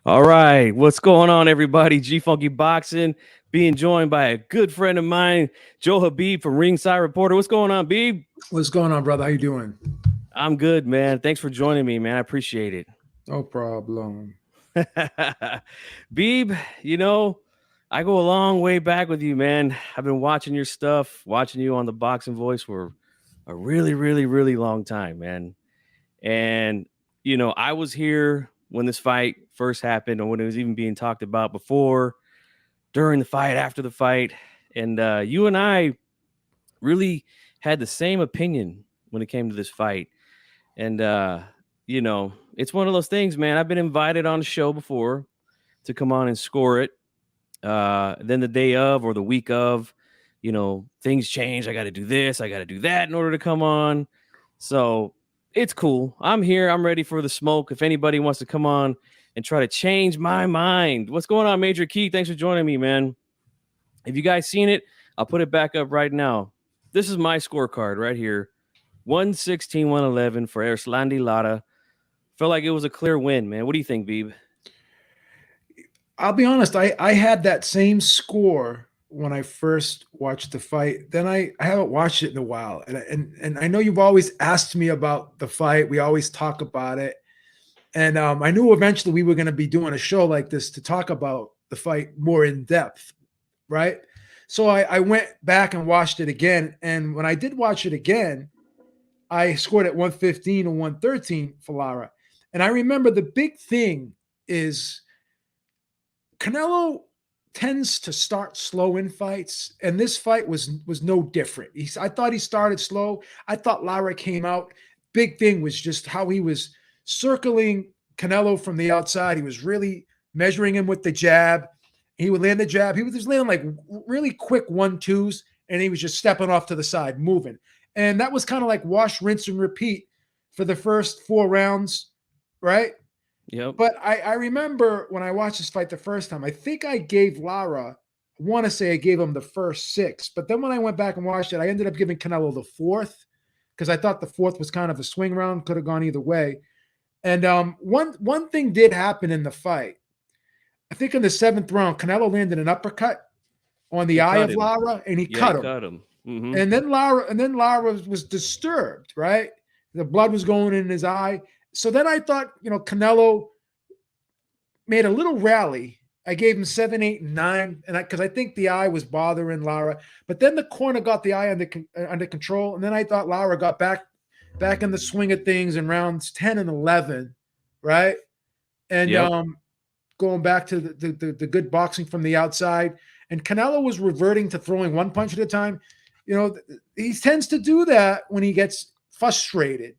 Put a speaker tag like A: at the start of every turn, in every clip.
A: All right, what's going on, everybody? gfunkyboxing, being joined by a good friend of mine, Joe Habib from Ringside Reporter. What's going on, Beeb?
B: What's going on, brother? How you doing?
A: I'm good, man. Thanks for joining me, man. I appreciate it.
B: No problem.
A: Beeb, I go a long way back with you, man. I've been watching your stuff, watching you on the Boxing Voice for a really, really, really long time, man. And I was here when this fight first happened, or when it was even being talked about before, during the fight, after the fight. And you and I really had the same opinion when it came to this fight. And, it's one of those things, man. I've been invited on the show before to come on and score it. Then the day of or the week of, things change. I got to do this, I got to do that in order to come on. So it's cool. I'm here. I'm ready for the smoke. If anybody wants to come on and try to change my mind. What's going on, Major Key? Thanks for joining me, man. If you guys seen it, I'll put it back up right now. This is my scorecard right here. 116, 111 for Erslandi Lara. Felt like it was a clear win, man. What do you think, Beeb?
B: I'll be honest. I had that same score when I first watched the fight. Then I haven't watched it in a while, and I know you've always asked me about the fight. We always talk about it, and I knew eventually we were going to be doing a show like this to talk about the fight more in depth, right? So I went back and watched it again, and when I did watch it again, I scored at 115 and 113 for Lara. And I remember the big thing is Canelo tends to start slow in fights, and this fight was no different. I thought he started slow. I thought Lara came out. Big thing was just how he was circling Canelo from the outside. He was really measuring him with the jab. He would land the jab. He was just landing like really quick 1-2s, and he was just stepping off to the side, moving. And that was kind of like wash, rinse, and repeat for the first 4 rounds, right?
A: Yep.
B: But I remember when I watched this fight the first time, I think I gave Lara, I want to say I gave him the first 6. But then when I went back and watched it, I ended up giving Canelo the 4th because I thought the 4th was kind of a swing round, could have gone either way. And one thing did happen in the fight. I think in the 7th round, Canelo landed an uppercut on the
A: He
B: eye
A: cut
B: of
A: him.
B: Lara, and he
A: Yeah, he
B: cut him.
A: cut him. Mm-hmm.
B: And then Lara was disturbed, right? The blood was going in his eye. So then I thought, Canelo made a little rally. I gave him 7, 8, and 9, and because I think the eye was bothering Lara. But then the corner got the eye under control, and then I thought Lara got back in the swing of things in rounds 10 and 11, right? And
A: Yep.
B: going back to the good boxing from the outside. And Canelo was reverting to throwing one punch at a time. He tends to do that when he gets frustrated.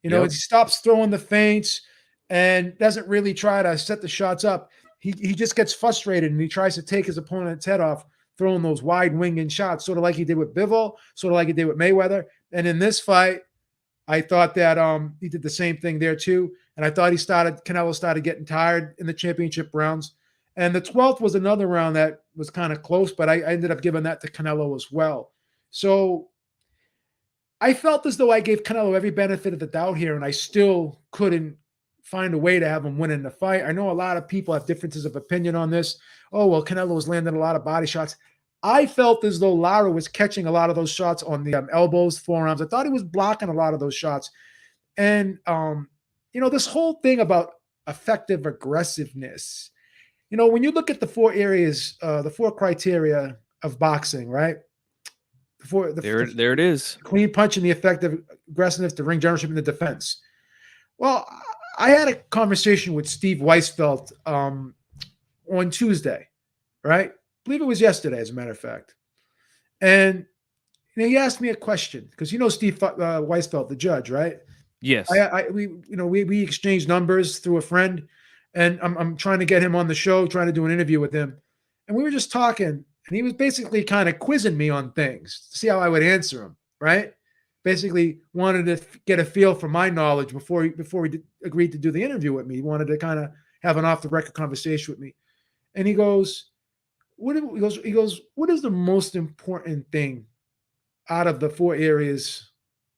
B: He
A: Yep.
B: stops throwing the feints and doesn't really try to set the shots up. He just gets frustrated and he tries to take his opponent's head off, throwing those wide winging shots, sort of like he did with Bivol, sort of like he did with Mayweather. And in this fight, I thought that he did the same thing there too. And I thought Canelo started getting tired in the championship rounds. And the 12th was another round that was kind of close, but I ended up giving that to Canelo as well. So I felt as though I gave Canelo every benefit of the doubt here, and I still couldn't find a way to have him win in the fight. I know a lot of people have differences of opinion on this. Oh, well, Canelo was landing a lot of body shots. I felt as though Lara was catching a lot of those shots on the elbows, forearms. I thought he was blocking a lot of those shots. And, this whole thing about effective aggressiveness, when you look at the 4 areas, the 4 criteria of boxing, right?
A: There it is.
B: Clean punch and the effective aggressiveness, the ring generalship, and the defense. Well, I had a conversation with Steve Weisfeld on Tuesday, right? I believe it was yesterday, as a matter of fact. And he asked me a question because Steve Weisfeld, the judge, right?
A: Yes.
B: We exchanged numbers through a friend, and I'm trying to get him on the show, trying to do an interview with him, and we were just talking, and he was basically kind of quizzing me on things to see how I would answer him, right? Basically wanted to get a feel for my knowledge before he agreed to do the interview with me. He wanted to kind of have an off the record conversation with me, and he goes, "What is the most important thing out of the 4 areas,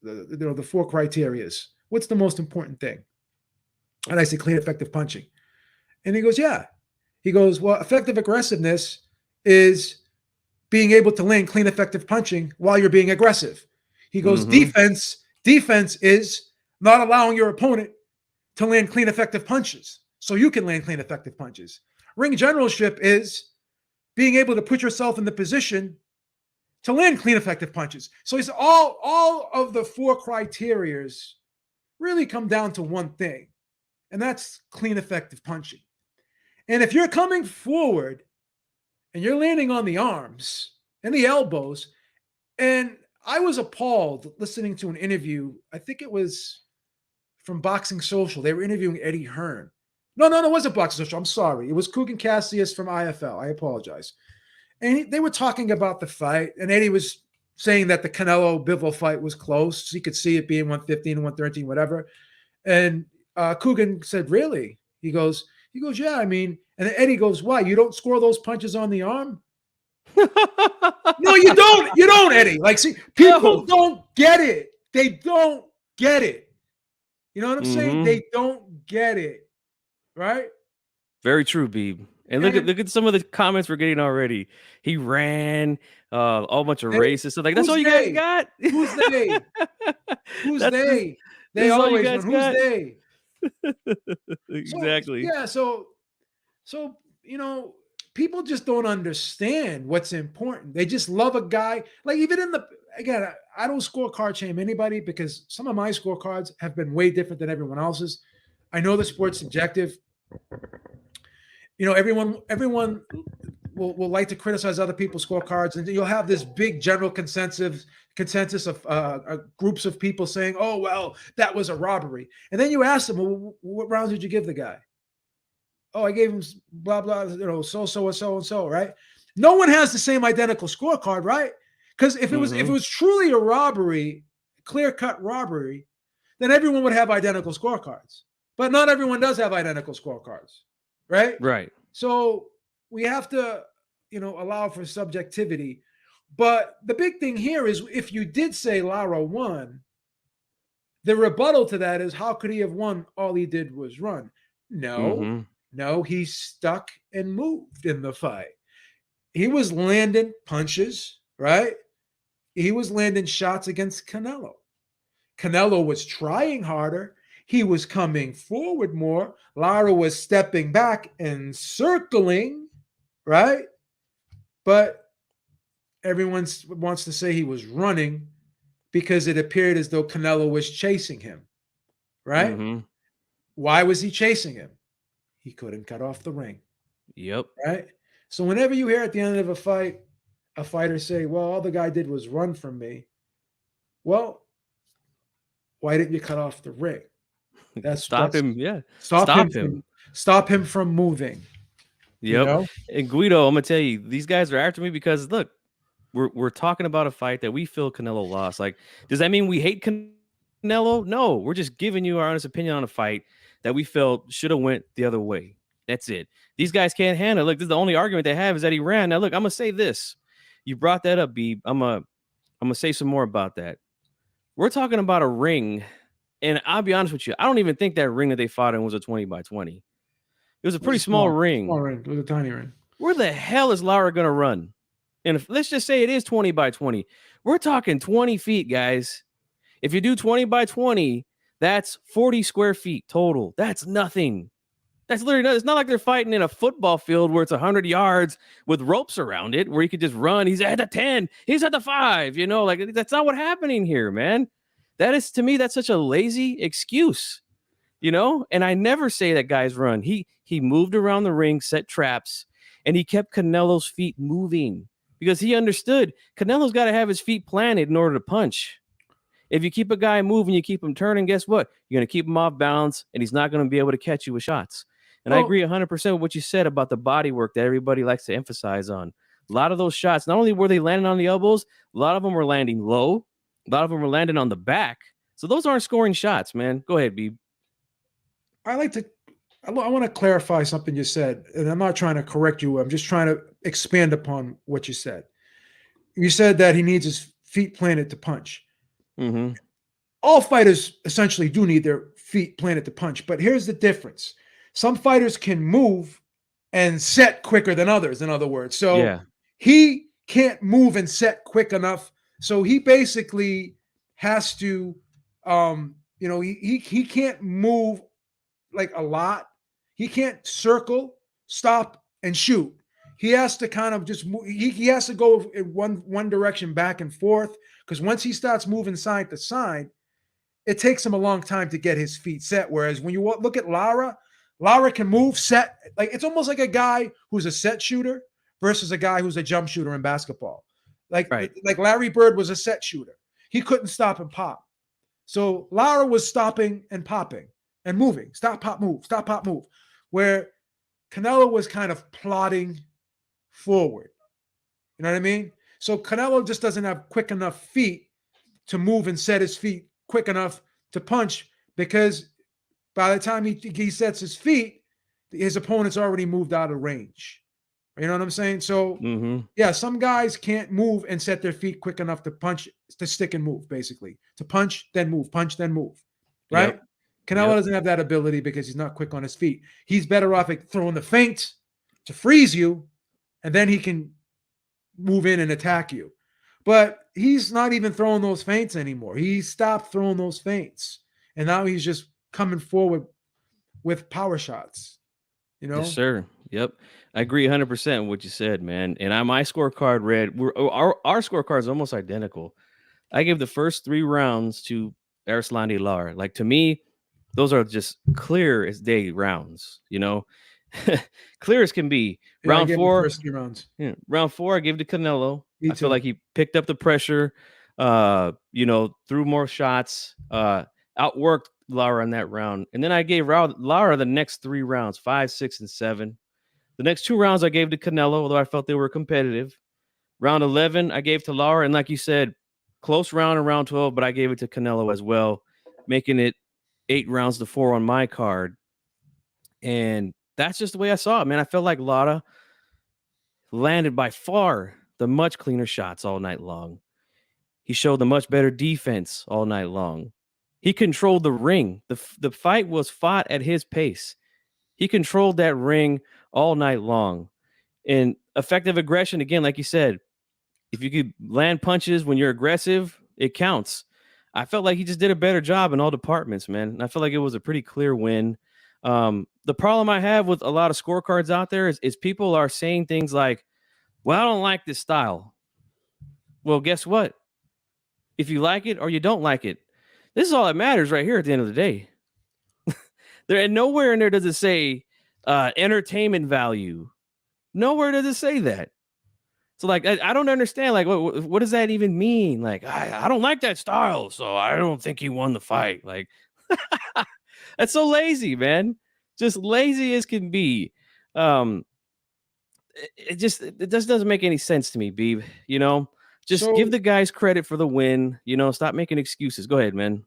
B: the 4 criterias? What's the most important thing?" And I said, clean, effective punching. And he goes, yeah. He goes, well, effective aggressiveness is being able to land clean, effective punching while you're being aggressive. He goes,
A: Mm-hmm.
B: defense is not allowing your opponent to land clean, effective punches so you can land clean, effective punches. Ring generalship is being able to put yourself in the position to land clean, effective punches. So it's all of the 4 criterias really come down to one thing, and that's clean, effective punching. And if you're coming forward and you're landing on the arms and the elbows, and I was appalled listening to an interview. I think it was from Boxing Social. They were interviewing Eddie Hearn. No, it wasn't Boxing Social. I'm sorry. It was Kugan Cassius from IFL. I apologize. And they were talking about the fight, and Eddie was saying that the Canelo Bivol fight was close. So you could see it being 115 and 113, whatever. And Kugan said, really? He goes, yeah, I mean, and then Eddie goes, why? You don't score those punches on the arm? No, you don't. You don't, Eddie. Like, see, people don't get it. They don't get it. You know what I'm saying? They don't get it. Right?
A: Very true, Beeb. And look at some of the comments we're getting already. He ran a bunch of races. So like, that's all you guys got?
B: Who's they? Who's they? They
A: this
B: always run. Who's they?
A: Exactly.
B: So you know, people just don't understand what's important. They just love a guy. Like, even in the, again, I don't scorecard shame anybody, because some of my scorecards have been way different than everyone else's. I know the sport's subjective. You know, everyone will like to criticize other people's scorecards, and you'll have this big general consensus of groups of people saying, "Oh, well, that was a robbery." And then you ask them, "Well, what rounds did you give the guy?" "Oh, I gave him blah blah, you know, so and so," right? No one has the same identical scorecard, right? Because if it was truly a robbery, clear-cut robbery, then everyone would have identical scorecards. But not everyone does have identical scorecards, right?
A: Right.
B: So we have to, you know, allow for subjectivity. But the big thing here is, if you did say Lara won, the rebuttal to that is, how could he have won? All he did was run. No, he stuck and moved in the fight. He was landing punches, right? He was landing shots against Canelo. Canelo was trying harder. He was coming forward more. Lara was stepping back and circling, right? But everyone wants to say he was running because it appeared as though Canelo was chasing him, right? Why was he chasing him? He couldn't cut off the ring.
A: Yep.
B: Right? So whenever you hear at the end of a fighter say, well, all the guy did was run from me. Well, why didn't you cut off the ring?
A: Stop him. Yeah.
B: Stop him from moving.
A: Yep.
B: You know?
A: And Guido, I'm gonna tell you, these guys are after me because look, we're talking about a fight that we feel Canelo lost. Like, does that mean we hate Canelo? No, we're just giving you our honest opinion on a fight that we felt should have went the other way. That's it. These guys can't handle it. Look, this is the only argument they have is that he ran. Now, look, I'm gonna say this. You brought that up, Beeb. I'm gonna say some more about that. We're talking about a ring, and I'll be honest with you, I don't even think that ring that they fought in was a 20 by 20. It was a pretty small ring.
B: Small ring. It was a tiny ring.
A: Where the hell is Lara gonna run? And if, let's just say it is 20 by 20. We're talking 20 feet, guys. If you do 20 by 20, that's 40 square feet total. That's nothing. That's literally not, it's not like they're fighting in a football field where it's 100 yards with ropes around it, where you could just run. He's at the 10. He's at the 5. You know, like, that's not what's happening here, man. That is, to me, that's such a lazy excuse, you know? And I never say that guys run. He moved around the ring, set traps, and he kept Canelo's feet moving because he understood Canelo's got to have his feet planted in order to punch. If you keep a guy moving, you keep him turning, guess what? You're going to keep him off balance, and he's not going to be able to catch you with shots. And I agree 100% with what you said about the body work that everybody likes to emphasize on. A lot of those shots, not only were they landing on the elbows, a lot of them were landing low. A lot of them were landing on the back. So those aren't scoring shots, man. Go ahead, Beeb.
B: I want to clarify something you said, and I'm not trying to correct you. I'm just trying to expand upon what you said. You said that he needs his feet planted to punch. All fighters essentially do need their feet planted to punch, but here's the difference. Some fighters can move and set quicker than others, in other words. So
A: Yeah.
B: he can't move and set quick enough. So he basically has to, he can't move like a lot. He can't circle, stop, and shoot. He has to kind of just move. He has to go in one direction back and forth, because once he starts moving side to side, it takes him a long time to get his feet set. Whereas when you look at Lara, Lara can move, set. Like, it's almost like a guy who's a set shooter versus a guy who's a jump shooter in basketball. Like
A: Right.
B: like Larry Bird was a set shooter. He couldn't stop and pop. So Lara was stopping and popping and moving. Stop, pop, move. Stop, pop, move. Where Canelo was kind of plodding forward. You know what I mean? So Canelo just doesn't have quick enough feet to move and set his feet quick enough to punch, because by the time he sets his feet, his opponent's already moved out of range. You know what I'm saying? So,
A: Mm-hmm.
B: yeah, some guys can't move and set their feet quick enough to punch, to stick and move, basically. To punch, then move, punch, then move. Right?
A: Yep.
B: Canelo
A: Yep.
B: doesn't have that ability because he's not quick on his feet. He's better off at throwing the feint to freeze you, and then he can move in and attack you. But he's not even throwing those feints anymore. He stopped throwing those feints. And now he's just coming forward with power shots, you
A: Yes,
B: know?
A: sir. Yep. I agree 100% with what you said, man. And my scorecard read, our scorecard is almost identical. I gave the first 3 rounds to Arislandi Lar. Like, to me, those are just clear as day rounds, clear as can be.
B: Yeah, I
A: Round
B: gave him the
A: four,
B: first 3 rounds.
A: yeah, round four, I gave to Canelo.
B: Me
A: I feel
B: too.
A: like he picked up the pressure, threw more shots, outworked Lara in that round. And then I gave Lara the next 3 rounds, 5, 6, and 7. The next 2 rounds I gave to Canelo, although I felt they were competitive. Round 11, I gave to Lara. And like you said, close round in round 12, but I gave it to Canelo as well, making it 8 rounds to 4 on my card. And that's just the way I saw it, man. I felt like Lara landed by far the much cleaner shots all night long. He showed the much better defense all night long. He controlled the ring. The fight was fought at his pace. He controlled that ring all night long. And effective aggression, again, like you said, if you could land punches when you're aggressive, it counts. I felt like he just did a better job in all departments, man. And I feel like it was a pretty clear win. The problem I have with a lot of scorecards out there is people are saying things like, well, I don't like this style. Well, guess what? If you like it or you don't like it, this is all that matters right here at the end of the day. There, and nowhere in there does it say entertainment value. Nowhere does it say that. So, like, I don't understand. Like, what does that even mean? Like, I don't like that style, so I don't think he won the fight. Like, that's so lazy, man. Just lazy as can be. Um, it just doesn't make any sense to me, Beeb. Just give
B: So
A: the guys credit for the win. Stop making excuses. Go ahead, man.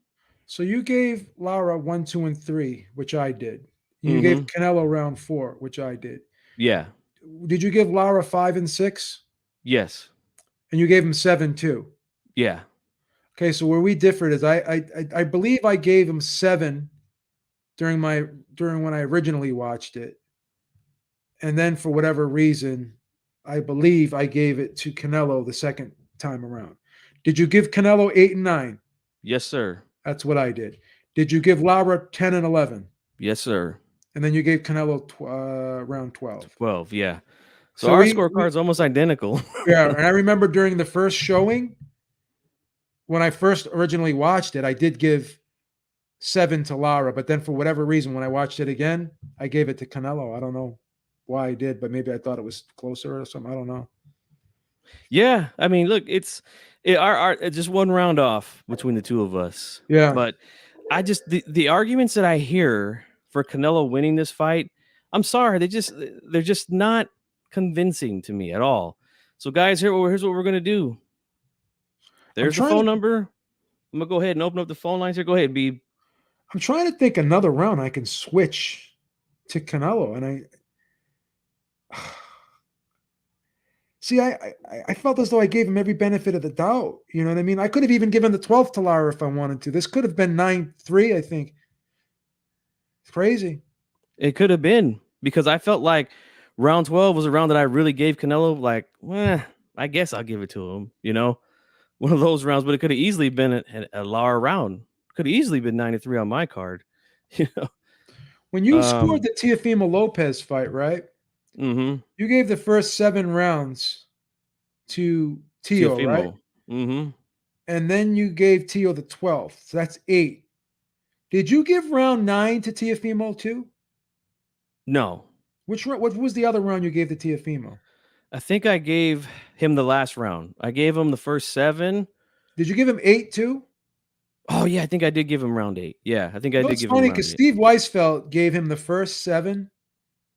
B: so you gave Lara 1, 2, and 3, which I did. You gave
A: Mm-hmm.
B: Canelo round 4, which I did.
A: Yeah.
B: Did you give Lara 5 and 6?
A: Yes.
B: And you gave him 7 too.
A: Yeah.
B: Okay, so where we differed is I believe I gave him 7 during when I originally watched it. And then for whatever reason, I believe I gave it to Canelo the second time around. Did you give Canelo 8 and 9?
A: Yes, sir.
B: That's what I did. Did you give Lara 10 and 11?
A: Yes, sir.
B: And then you gave Canelo round 12.
A: 12. Yeah. So
B: So
A: our
B: we
A: scorecard's almost identical.
B: yeah, and I remember during the first showing, when I first originally watched it, I did give 7 to Lara, but then for whatever reason, when I watched it again, I gave it to Canelo. I don't know why I did, but maybe I thought it was closer or something. I don't know.
A: Yeah. I mean, look, it's just one round off between the two of us.
B: Yeah.
A: But the arguments that I hear for Canelo winning this fight, I'm sorry, they're just not convincing to me at all. So, guys, here's what we're gonna do. There's the phone number. I'm gonna go ahead and open up the phone lines here. Go ahead, Beeb.
B: I'm trying to think another round I can switch to Canelo, and I felt as though I gave him every benefit of the doubt. You know what I mean? I could have even given the 12th to Lara if I wanted to. This could have been 9-3, I think. It's crazy.
A: It could have been because I felt like round 12 was a round that I really gave Canelo like, I guess I'll give it to him, one of those rounds, but it could have easily been a Lara round. Could have easily been 9-3 on my card. You know.
B: When you scored the Teofimo Lopez fight, right?
A: Mhm.
B: You gave the first 7 rounds to Tio, right?
A: Teofimo. Mhm.
B: And then you gave Tio the 12th. So that's 8. Did you give round 9 to Teofimo too?
A: No.
B: What was the other round you gave to Teofimo?
A: I think I gave him the last round. I gave him the first 7.
B: Did you give him 8 too?
A: Oh yeah, I think I did give him round 8. Yeah, I think I
B: You know,
A: did
B: it's
A: give him
B: funny
A: round
B: because
A: 8.
B: Steve Weisfeld gave him the first 7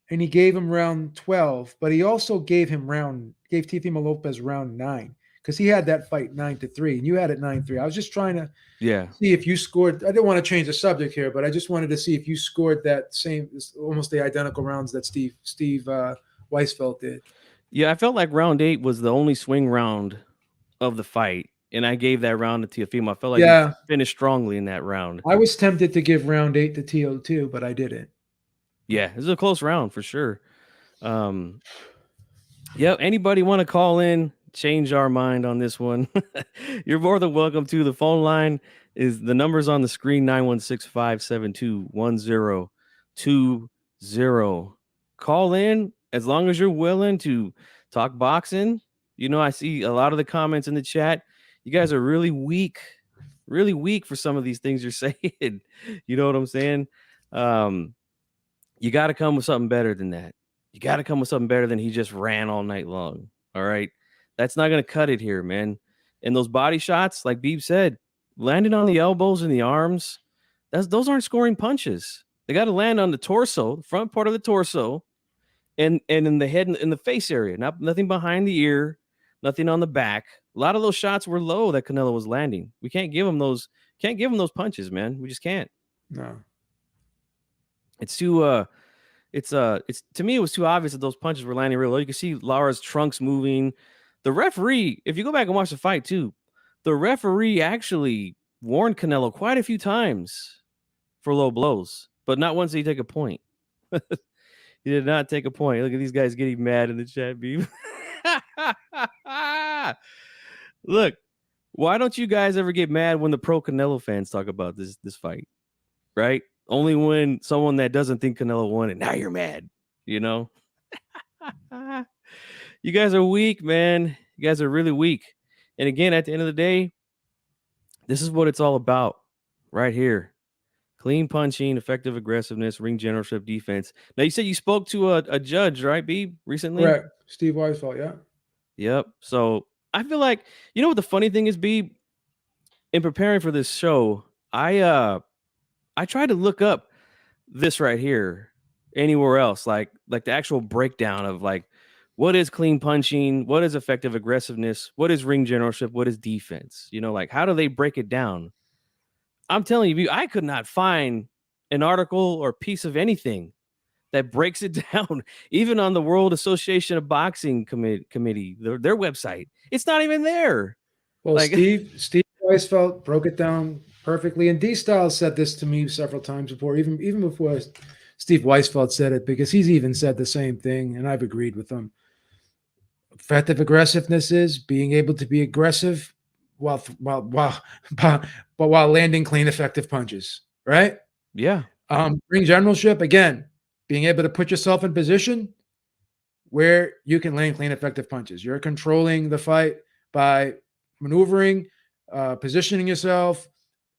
B: and he gave him round 12, but he also gave Teofimo Lopez round 9 because he had that fight 9-3 and you had it 9-3. I was just trying to
A: Yeah.
B: see if you scored. I didn't want to change the subject here, but I just wanted to see if you scored that same, almost the identical rounds that Steve Weisfeld did.
A: Yeah, I felt like round 8 was the only swing round of the fight, and I gave that round to Teofimo. I felt like he
B: Yeah,
A: finished strongly in that round.
B: I was tempted to give round 8 to TO2, but I didn't.
A: Yeah, it was a close round for sure. Um, yeah, anybody want to call in, change our mind on this one? You're more than welcome to. The phone line is the numbers on the screen 916-572-1020. Call in as long as you're willing to talk boxing. I see a lot of the comments in the chat. You guys are really weak for some of these things you're saying. You know what I'm saying? Um, you got to come with something better than that. You got to come with something better than he just ran all night long. All right. That's not going to cut it here, man. And those body shots, like Beeb said, landing on the elbows and the arms, those aren't scoring punches. They got to land on the torso, the front part of the torso, and in the head and in the face area. Nothing behind the ear, nothing on the back. A lot of those shots were low that Canelo was landing. We can't give him those punches, man. We just can't.
B: No.
A: It's too it's to me it was too obvious that those punches were landing real low. You can see Lara's trunks moving. The referee, if you go back and watch the fight too, the referee actually warned Canelo quite a few times for low blows, but not once did he take a point. He did not take a point. Look at these guys getting mad in the chat, beam. Look, why don't you guys ever get mad when the pro Canelo fans talk about this fight? Right? Only when someone that doesn't think Canelo won it. Now you're mad, you know? You guys are weak, man. You guys are really weak. And again, at the end of the day, this is what it's all about right here. Clean punching, effective aggressiveness, ring generalship, defense. Now, you said you spoke to a judge, right, B, recently?
B: Correct. Steve Weisfeld, yeah.
A: Yep. So I feel like, what the funny thing is, B, in preparing for this show, I tried to look up this right here anywhere else, like the actual breakdown of like what is clean punching, what is effective aggressiveness, what is ring generalship, what is defense. Like how do they break it down? I'm telling you, I could not find an article or piece of anything that breaks it down, even on the World Association of Boxing committee, their website. It's not even there.
B: Well,
A: Like,
B: Steve Weisfeld broke it down perfectly, and D Styles said this to me several times before, even before Steve Weisfeld said it, because he's even said the same thing, and I've agreed with him. Effective aggressiveness is being able to be aggressive while landing clean, effective punches. Right?
A: yeah.
B: Ring generalship, again, being able to put yourself in position where you can land clean, effective punches. You're controlling the fight by maneuvering, positioning yourself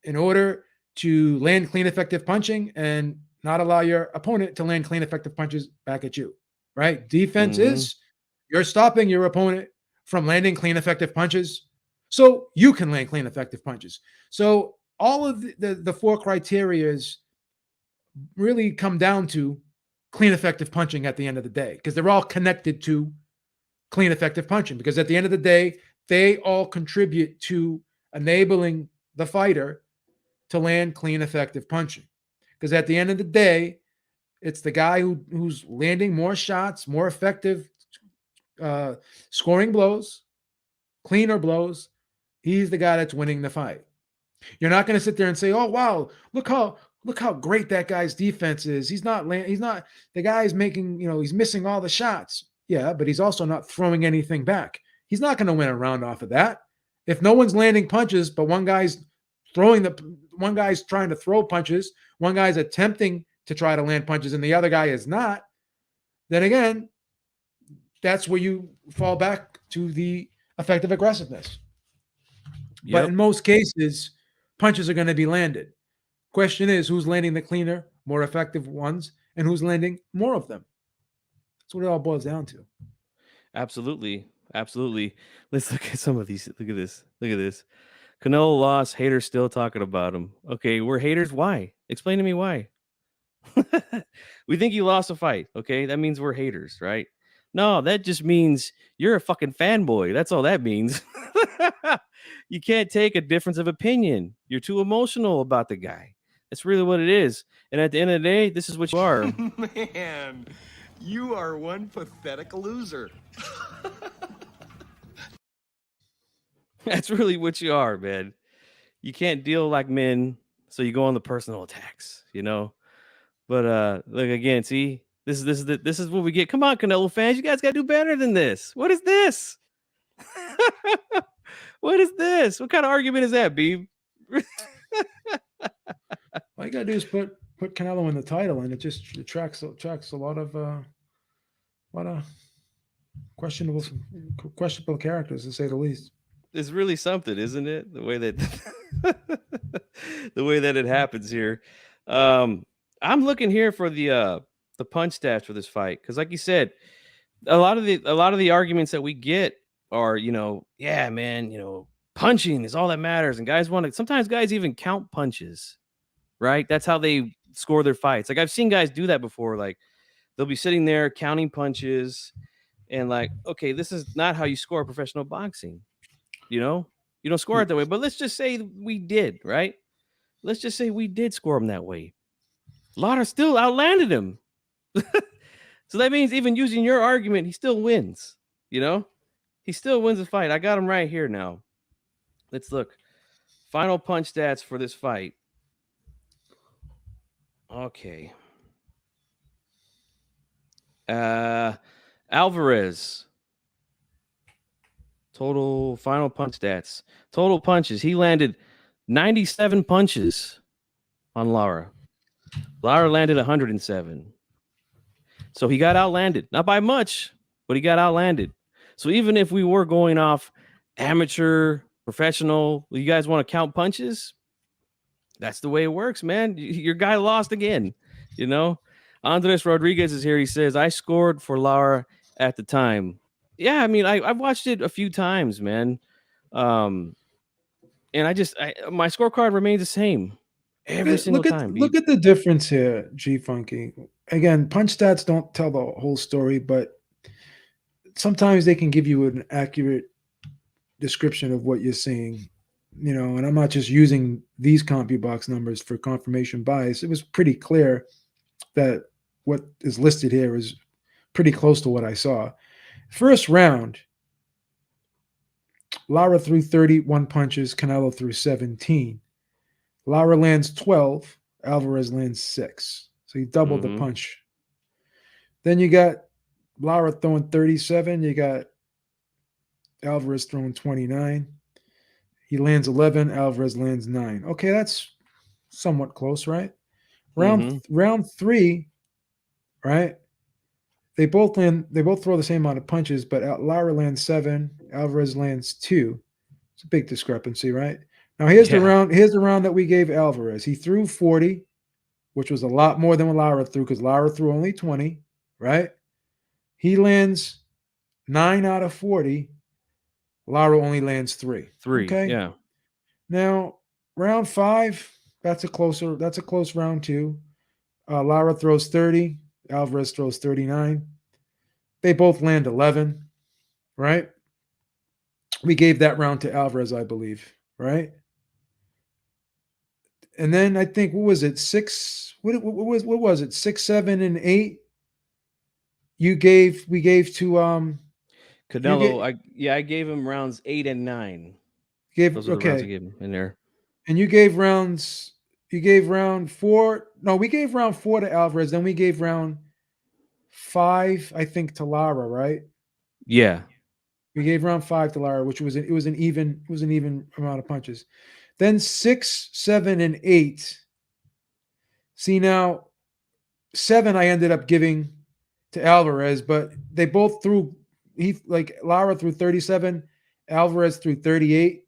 B: in order to land clean, effective punching and not allow your opponent to land clean, effective punches back at you. Right? Defense is you're stopping your opponent from landing clean, effective punches so you can land clean, effective punches. So all of the 4 criterias really come down to clean, effective punching at the end of the day, because they're all connected to clean, effective punching, because at the end of the day, they all contribute to enabling the fighter to land clean, effective punching. Because at the end of the day, it's the guy who's landing more shots, more effective, scoring blows, cleaner blows. He's the guy that's winning the fight. You're not going to sit there and say, "Oh wow, look look how great that guy's defense is. He's not the guy's making, he's missing all the shots. Yeah, but he's also not throwing anything back. He's not going to win a round off of that. If no one's landing punches, but one guy's trying to throw punches, one guy's attempting to try to land punches, and the other guy is not, then again, that's where you fall back to the effective aggressiveness. But in most cases, punches are going to be landed. Question is, who's landing the cleaner, more effective ones, and who's landing more of them? That's what it all boils down to.
A: Absolutely. Absolutely. Let's look at some of these. Look at this. Look at this. Canelo lost. Haters still talking about him. Okay, we're haters. Why? Explain to me why. We think you lost a fight. Okay, that means we're haters, right? No, that just means you're a fucking fanboy. That's all that means. You can't take a difference of opinion. You're too emotional about the guy. That's really what it is. And at the end of the day, this is what you are.
C: Man, you are one pathetic loser.
A: That's really what you are, man. You can't deal like men, so you go on the personal attacks, But look again, see, this is what we get. Come on, Canelo fans, you guys gotta do better than this. What is this? What is this? What kind of argument is that, Beeb?
B: All you gotta do is put Canelo in the title, and it just attracts a lot of questionable characters, to say the least.
A: It's really something, isn't it? The way that the way that it happens here. I'm looking here for the punch stats for this fight, because like you said, a lot of the arguments that we get are, yeah, man, punching is all that matters, and sometimes guys even count punches, right? That's how they score their fights. Like, I've seen guys do that before. Like, they'll be sitting there counting punches, and like, okay, this is not how you score professional boxing. You don't score it that way. But let's just say we did, right? Let's just say we did score him that way. Lara still outlanded him. So that means, even using your argument, he still wins. He still wins the fight. I got him right here now. Let's look. Final punch stats for this fight. Okay. Alvarez. Total final punch stats. Total punches. He landed 97 punches on Lara. Lara landed 107. So he got outlanded. Not by much, but he got outlanded. So even if we were going off amateur, professional, you guys want to count punches? That's the way it works, man. Your guy lost again. Andres Rodriguez is here. He says, I scored for Lara at the time. Yeah, I mean, I've watched it a few times, man. And my scorecard remains the same every single time.
B: Look at the difference here, G Funky. Again, punch stats don't tell the whole story, but sometimes they can give you an accurate description of what you're seeing. And I'm not just using these CompuBox numbers for confirmation bias. It was pretty clear that what is listed here is pretty close to what I saw. First round, Lara threw 31 punches, Canelo threw 17. Lara lands 12, Alvarez lands 6. So he doubled the punch. Then you got Lara throwing 37. You got Alvarez throwing 29. He lands 11, Alvarez lands 9. Okay, that's somewhat close, right? Round 3, right? They both throw the same amount of punches, but Lara lands 7, Alvarez lands 2. It's a big discrepancy, right? Now here's the round that we gave Alvarez. He threw 40, which was a lot more than what Lara threw, because Lara threw only 20, right? He lands 9 out of 40. Lara only lands 3.
A: Okay. Yeah.
B: Now, round 5, that's a close round 2. Lara throws 30. Alvarez throws 39. They both land 11, right? We gave that round to Alvarez, I believe, right? And then I think, what was it? 6, what was it? 6, 7, and 8. We gave to
A: Canelo. I gave him rounds 8 and 9. Those are the rounds I gave him in there.
B: And you gave rounds You gave round 4. No, we gave round 4 to Alvarez. Then we gave round 5, I think, to Lara, right?
A: Yeah.
B: We gave round 5 to Lara, which was an even amount of punches. Then 6, 7, and 8. See now, 7 I ended up giving to Alvarez, but they both threw. He like Lara threw 37, Alvarez threw 38,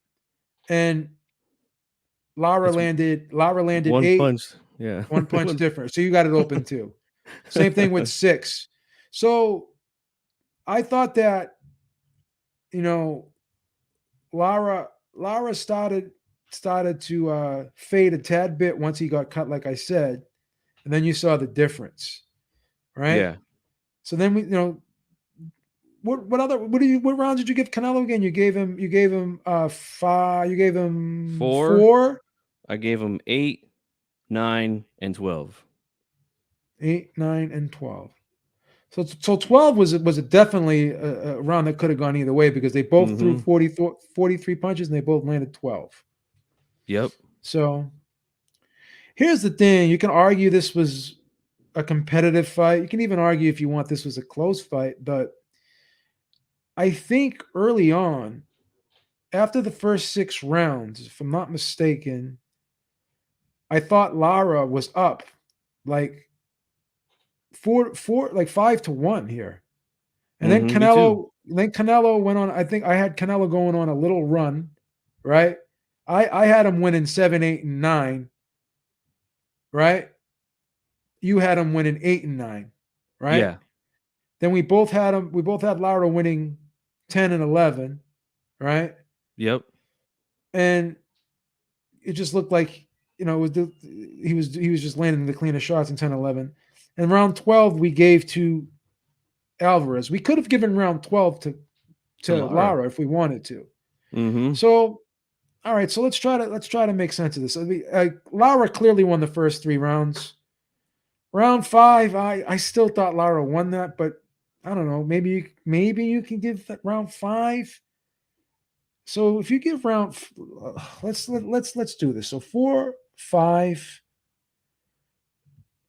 B: and
A: It's
B: Lara landed
A: one
B: 8,
A: punch. Yeah.
B: one punch different. So you got it open too. Same thing with 6. So I thought that, you know, Lara started to fade a tad bit once he got cut, like I said, and then you saw the difference, right?
A: Yeah.
B: So then what rounds did you give Canelo again? You gave him 5, you gave him
A: 4.
B: 4,
A: I gave him 8, 9, and 12.
B: 8, 9, and 12. So 12 was definitely a round that could have gone either way because they both threw
A: Mm-hmm.
B: 43 punches and they both landed 12.
A: Yep.
B: So here's the thing: you can argue this was a competitive fight. You can even argue if you want this was a close fight, but I think early on, after the first 6 rounds, if I'm not mistaken, I thought Lara was up like 5-1 here. And then
A: Mm-hmm. Me too.
B: Canelo went on. I think I had Canelo going on a little run, right? I had him winning 7, 8, and 9, right? You had him winning 8 and 9, right?
A: Yeah.
B: Then we both had Lara winning 10 and 11, right?
A: Yep.
B: And it just looked like, it was he was just landing the cleanest shots in 10, 11. And round 12 we gave to Alvarez. We could have given round 12
A: To
B: to
A: Lara.
B: Lara if we wanted to.
A: Mm-hmm.
B: So, all right, so let's try to make sense of this. Lara clearly won the first 3 rounds. Round 5, I still thought Lara won that, but I don't know. Maybe you can give that round 5. So if you give let's do this. So 4, 5,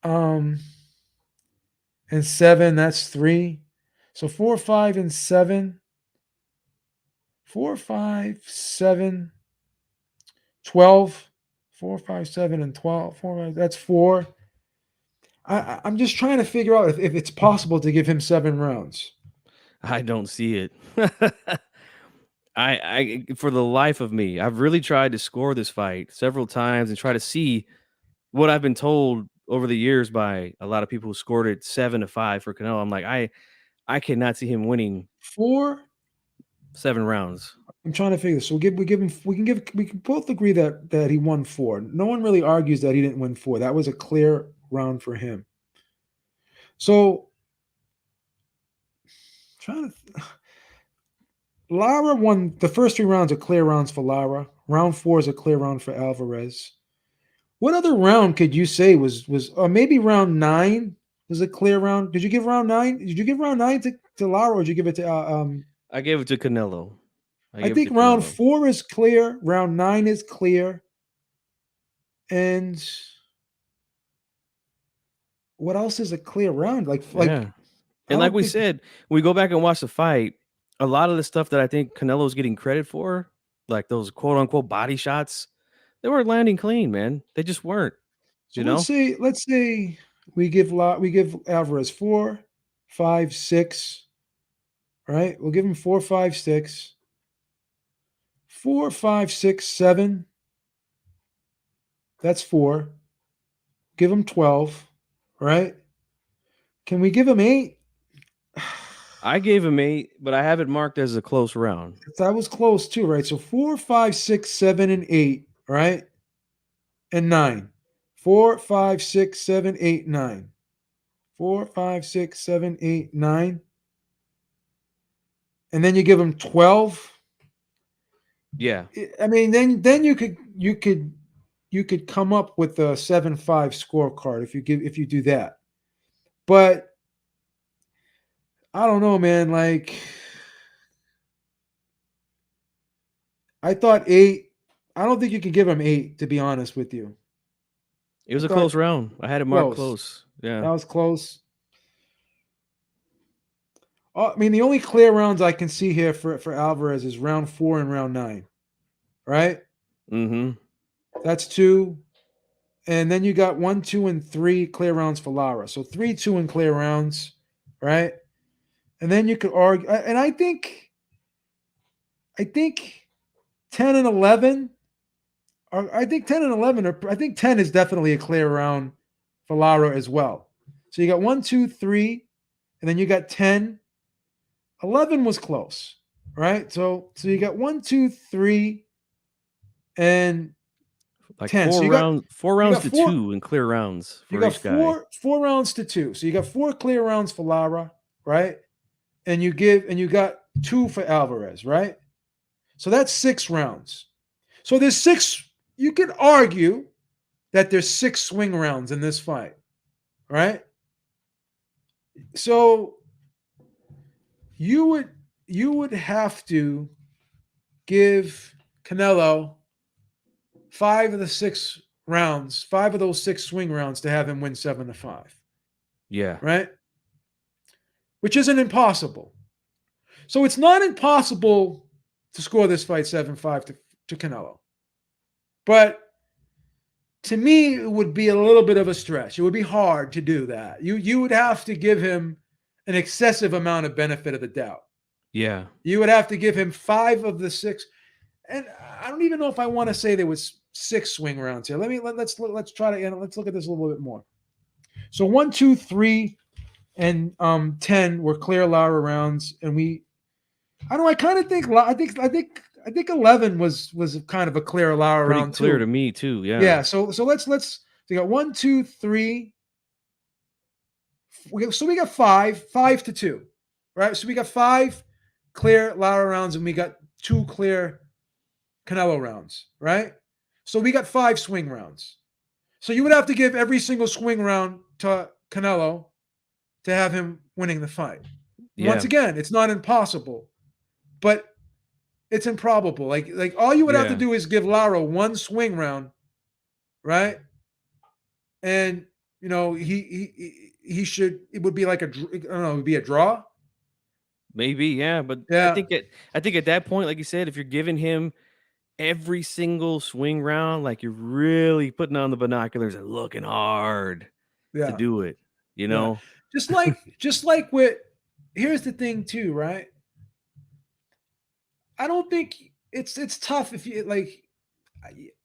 B: um, and 7. That's 3. So 4, 5, and 7. 4, 5, 7, 12. 4, 5, 7, and 12. 4, 5, that's 4. I'm just trying to figure out if it's possible to give him 7 rounds.
A: I don't see it. I for the life of me, I've really tried to score this fight several times and try to see what I've been told over the years by a lot of people who scored it 7-5 for Canelo. I'm like, I cannot see him winning
B: 4.
A: 7 rounds.
B: I'm trying to figure this. So we can both agree that he won 4. No one really argues that he didn't win 4. That was a clear round for him. So trying to Lara won the first 3 rounds are clear rounds for Lara. Round 4 is a clear round for Alvarez. What other round could you say was or maybe round 9 was a clear round? Did you give round 9? Did you give round 9 to Lara, or did you give it to
A: I gave it to Canelo. I
B: I
A: gave it
B: think
A: to
B: round
A: Canelo.
B: 4 is clear, round 9 is clear. And what else is a clear round?
A: Yeah.
B: I
A: And like
B: don't
A: we
B: think
A: said, we go back and watch the fight, a lot of the stuff that I think Canelo's getting credit for, like those quote unquote body shots, they weren't landing clean, man. They just weren't,
B: so.
A: you
B: Let's
A: know?
B: say we give Alvarez 4, 5, 6. Right? We'll give him 4, 5, 6. 4, 5, 6, 7. That's 4. Give him 12. Right? Can we give him 8?
A: I gave him 8, but I have it marked as a close round.
B: That was close too, right? So 4, 5, 6, 7, and 8, right? And 9. 4, 5, 6, 7, 8, 9. 4, 5, 6, 7, 8, 9. And then you give him 12.
A: Yeah.
B: I mean, then you could come up with a 7-5 scorecard if you do that. But I don't know, man. Like I thought 8. I don't think you can give him 8, to be honest with you.
A: It was
B: I
A: a
B: thought
A: close round. I had it marked
B: close.
A: close. Yeah.
B: That was close. I mean, the only clear rounds I can see here for Alvarez is round 4 and round 9, right?
A: Mm-hmm.
B: That's 2. And then you got 1, 2, and 3 clear rounds for Lara. So 3, 2, and clear rounds, right? And then you could argue, and I think 10 and 11 I think 10 and 11 are, I think 10 is definitely a clear round for Lara as well. So you got 1, 2, 3, and then you got 10. 11 was close, right? So you got 1, 2, 3, and
A: Like
B: 10. So
A: four
B: you got
A: rounds, four
B: you
A: rounds
B: got
A: to
B: four
A: two in clear rounds
B: you
A: for
B: got
A: each guy.
B: four rounds to 2. So you got 4 clear rounds for Lara, right? And you got 2 for Alvarez, right? So that's 6 rounds. So there's 6. You could argue that there's 6 swing rounds in this fight, right? So you would have to give Canelo 5 of the 6 rounds, 5 of those 6 swing rounds to have him win 7-5,
A: Yeah.
B: right? Which isn't impossible. So it's not impossible to score this fight 7-5 to Canelo. But to me, it would be a little bit of a stretch. It would be hard to do that. You would have to give him an excessive amount of benefit of the doubt.
A: Yeah.
B: You would have to give him 5 of the 6. And I don't even know if I want to say there was 6 swing rounds here. Let's try to let's look at this a little bit more. So 1, 2, 3, and 10 were clear Lara rounds, and I don't know. I kind of think I think 11 was kind of a clear Lara
A: Pretty
B: round
A: clear
B: too.
A: to me too. Yeah.
B: Yeah. So let's so you got 1, 2, 3. So we got 5 to 2, right? So we got 5 clear Lara rounds, and we got 2 clear Canelo rounds, right? So we got 5 swing rounds. So you would have to give every single swing round to Canelo to have him winning the fight. Once
A: Yeah.
B: again, it's not impossible, but it's improbable. Like all you would have to
A: Yeah.
B: do is give Lara 1 swing round, right? And he should. It would be like I don't know. It would be a draw.
A: Maybe. Yeah. But
B: Yeah,
A: I think at that point, like you said, if you're giving him every single swing round, like you're really putting on the binoculars and looking hard to
B: yeah,
A: do it. You
B: yeah.
A: know.
B: Just like with. Here's the thing, too, right? I don't think it's tough if you like.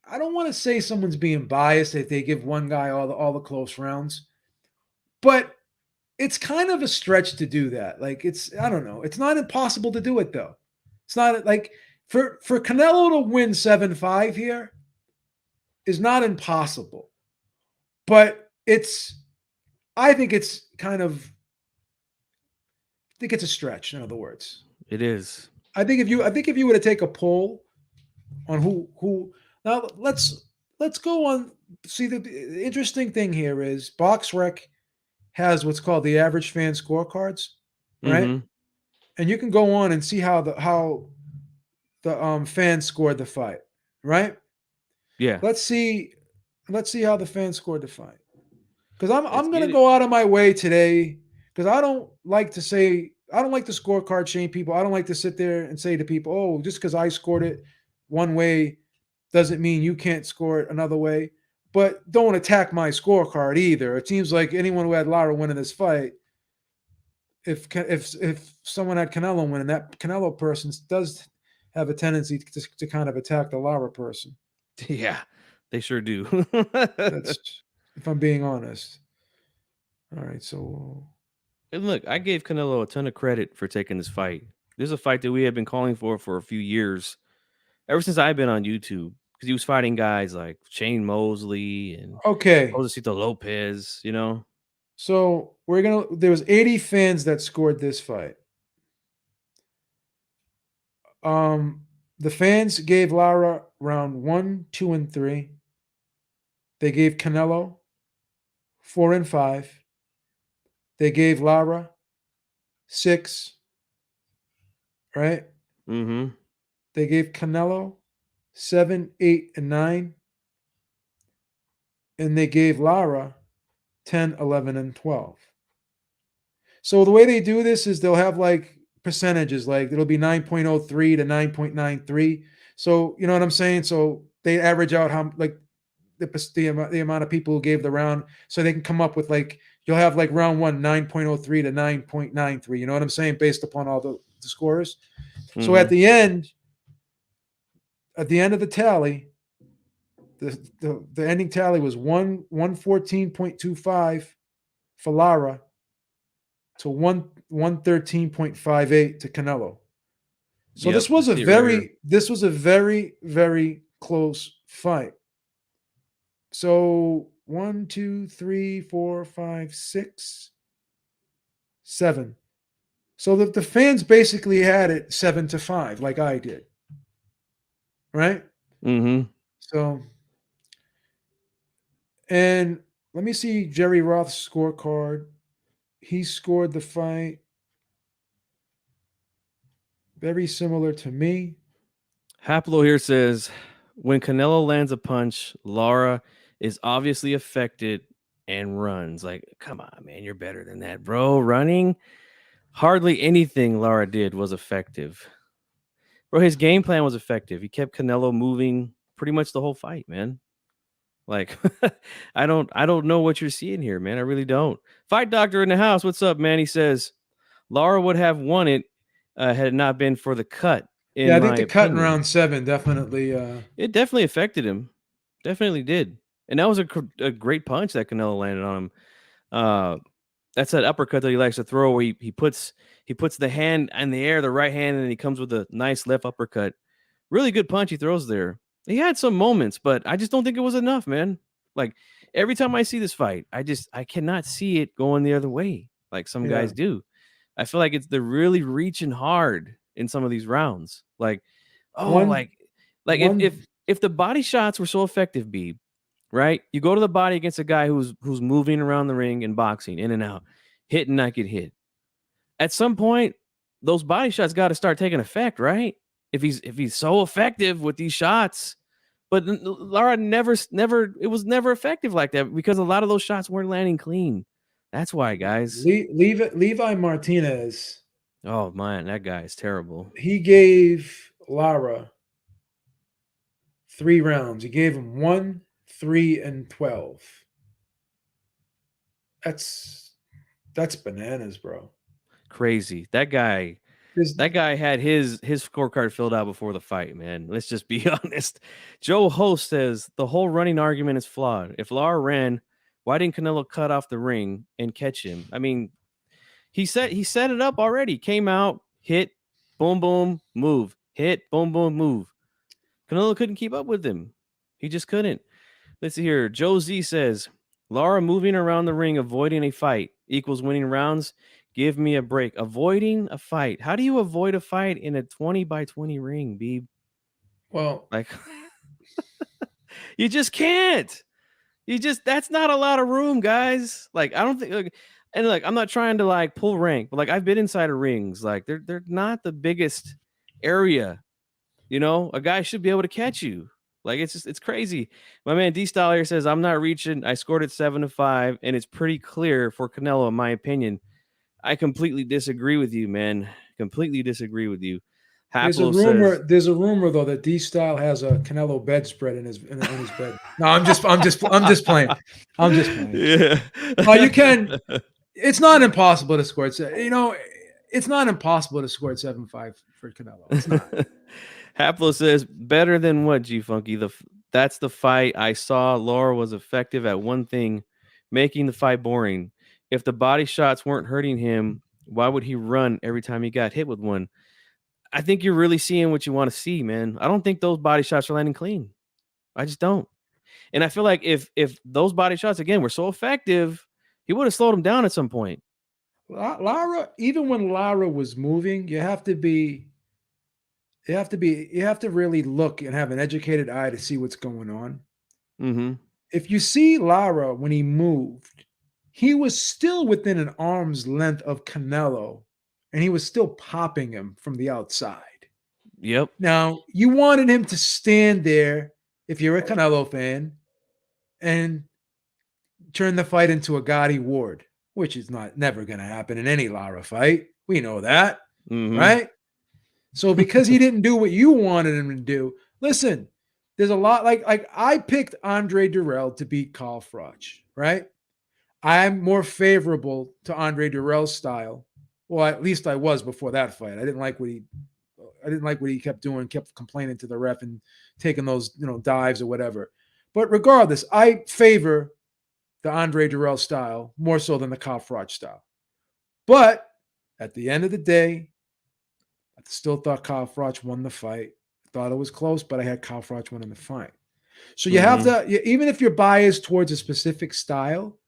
B: I don't want to say someone's being biased if they give one guy all the close rounds, but it's kind of a stretch to do that. Like I don't know. It's not impossible to do it though. It's not like for Canelo to win 7-5 here is not impossible, but I think it's kind of I think it's a stretch. In other words,
A: It is.
B: I think if you were to take a poll on who now let's go on. See, the interesting thing here is BoxRec has what's called the average fan scorecards, right?
A: Mm-hmm.
B: And you can go on and see how the fans scored the fight, right?
A: Yeah.
B: Let's see how the fans scored the fight. Because
A: Let's
B: I'm gonna
A: get it.
B: go out of my way today because I don't like to scorecard shame people. I don't like to sit there and say to people, oh, just because I scored it one way doesn't mean you can't score it another way. But don't attack my scorecard either. It seems like anyone who had Lara winning this fight, if someone had Canelo winning, that Canelo person does have a tendency to kind of attack the Lara person.
A: Yeah. They sure do.
B: That's if I'm being honest. All right, so
A: And look, I gave Canelo a ton of credit for taking this fight. This is a fight that we have been calling for a few years, ever since I've been on YouTube, because he was fighting guys like Shane Mosley and
B: okay.
A: Josecito Lopez. You know.
B: So there was 80 fans that scored this fight. The fans gave Lara round 1, 2, and 3. They gave Canelo 4 and 5. They gave Lara 6, right?
A: Mm-hmm.
B: They gave Canelo 7, 8, and 9. and they gave Lara 10, 11, and 12. So the way they do this is they'll have like percentages, like it'll be 9.03 to 9.93. So you know what I'm saying? So they average out how like the amount of people who gave the round, so they can come up with like you'll have like round one 9.03 to 9.93. You know what I'm saying? Based upon all the scores. So
A: Mm-hmm.
B: at the end of the tally, the ending tally was 114.25 for Lara to 113.58 to Canelo. So
A: Yep. I see it right here.
B: this was a very, very close fight. So 1, 2, 3, 4, 5, 6, 7. So the fans basically had it 7-5, like I did. Right?
A: Mm-hmm.
B: So, and let me see Jerry Roth's scorecard. He scored the fight very similar to me.
A: Haplo here says, when Canelo lands a punch, Lara is obviously affected and runs. Like, come on, man, you're better than that, bro. Running, hardly anything Lara did was effective. Bro, his game plan was effective. He kept Canelo moving pretty much the whole fight, man. Like, I don't know what you're seeing here, man. I really don't. Fight doctor in the house. What's up, man? He says Lara would have won it had it not been for the cut,
B: Yeah,
A: in
B: I think
A: my
B: the cut in
A: opinion.
B: round 7 definitely.
A: It definitely affected him. Definitely did. And that was a great punch that Canelo landed on him. Uh, that's that uppercut that he likes to throw where he puts the hand in the air, the right hand, and he comes with a nice left uppercut. Really good punch he throws there. He had some moments, but I just don't think it was enough, man. Like every time I see this fight, I cannot see it going the other way like some
B: Yeah,
A: guys do. I feel like they're really reaching hard in some of these rounds. Like, oh,
B: one
A: like if
B: one.
A: if if the body shots were so effective, B, right? You go to the body against a guy who's moving around the ring and boxing in and out, hit and not get hit. At some point, those body shots got to start taking effect, right? If he's so effective with these shots, but Lara never it was never effective like that because a lot of those shots weren't landing clean. That's why, guys.
B: Levi Martinez.
A: Oh man, that guy is terrible.
B: He gave Lara 3 rounds. He gave him 1, 3, and 12. That's that's bananas, bro.
A: Crazy. That guy
B: There's,
A: That guy had his scorecard filled out before the fight, man. Let's just be honest. Joe Host says the whole running argument is flawed. If Lara ran, why didn't Canelo cut off the ring and catch him? I mean, he set it up already. Came out, hit, boom, boom, move, hit, boom, boom, move. Canelo couldn't keep up with him. He just couldn't. Let's see here. Joe Z says Lara moving around the ring, avoiding a fight equals winning rounds. Give me a break. Avoiding a fight. How do you avoid a fight in a 20-by-20 ring, Beeb?
B: well,
A: Like, you just can't. That's not a lot of room, guys. Like, I don't think, like, and like, I'm not trying to like pull rank, but like, I've been inside of rings. Like, they're not the biggest area. A guy should be able to catch you. Like it's crazy. My man D Style here says I'm not reaching. I scored it 7-5, and it's pretty clear for Canelo, in my opinion. I completely disagree with you, man. Completely disagree with you.
B: there's a
A: Haplo
B: rumor.
A: says,
B: There's a rumor though that D Style has a Canelo bedspread in his bed. No, I'm just playing. I'm just playing.
A: yeah.
B: No, you can. It's not impossible to score. It's not impossible to score at 7-5 for Canelo. It's not.
A: Haplo says better than what, G Funky. That's the fight I saw. Laura was effective at one thing, making the fight boring. If the body shots weren't hurting him, why would he run every time he got hit with one? I think you're really seeing what you want to see, man. I don't think those body shots are landing clean. I just don't. And I feel like if those body shots again were so effective, he would have slowed him down at some point.
B: Lara, even when Lara was moving, you have to really look and have an educated eye to see what's going on.
A: Mm-hmm.
B: If you see Lara when he moved, he was still within an arm's length of Canelo, and he was still popping him from the outside.
A: Yep.
B: Now, you wanted him to stand there if you're a Canelo fan and turn the fight into a Gotti Ward, which is never going to happen in any Lara fight. We know that, right? So because he didn't do what you wanted him to do, listen, there's a lot like I picked Andre Durrell to beat Carl Froch, right? I'm more favorable to Andre Durrell's style. Well, at least I was before that fight. I didn't like what he kept doing, kept complaining to the ref and taking those, dives or whatever. But regardless, I favor the Andre Durrell style more so than the Carl Froch style. But at the end of the day, I still thought Carl Froch won the fight. I thought it was close, but I had Carl Froch winning the fight. So you have to, even if you're biased towards a specific style,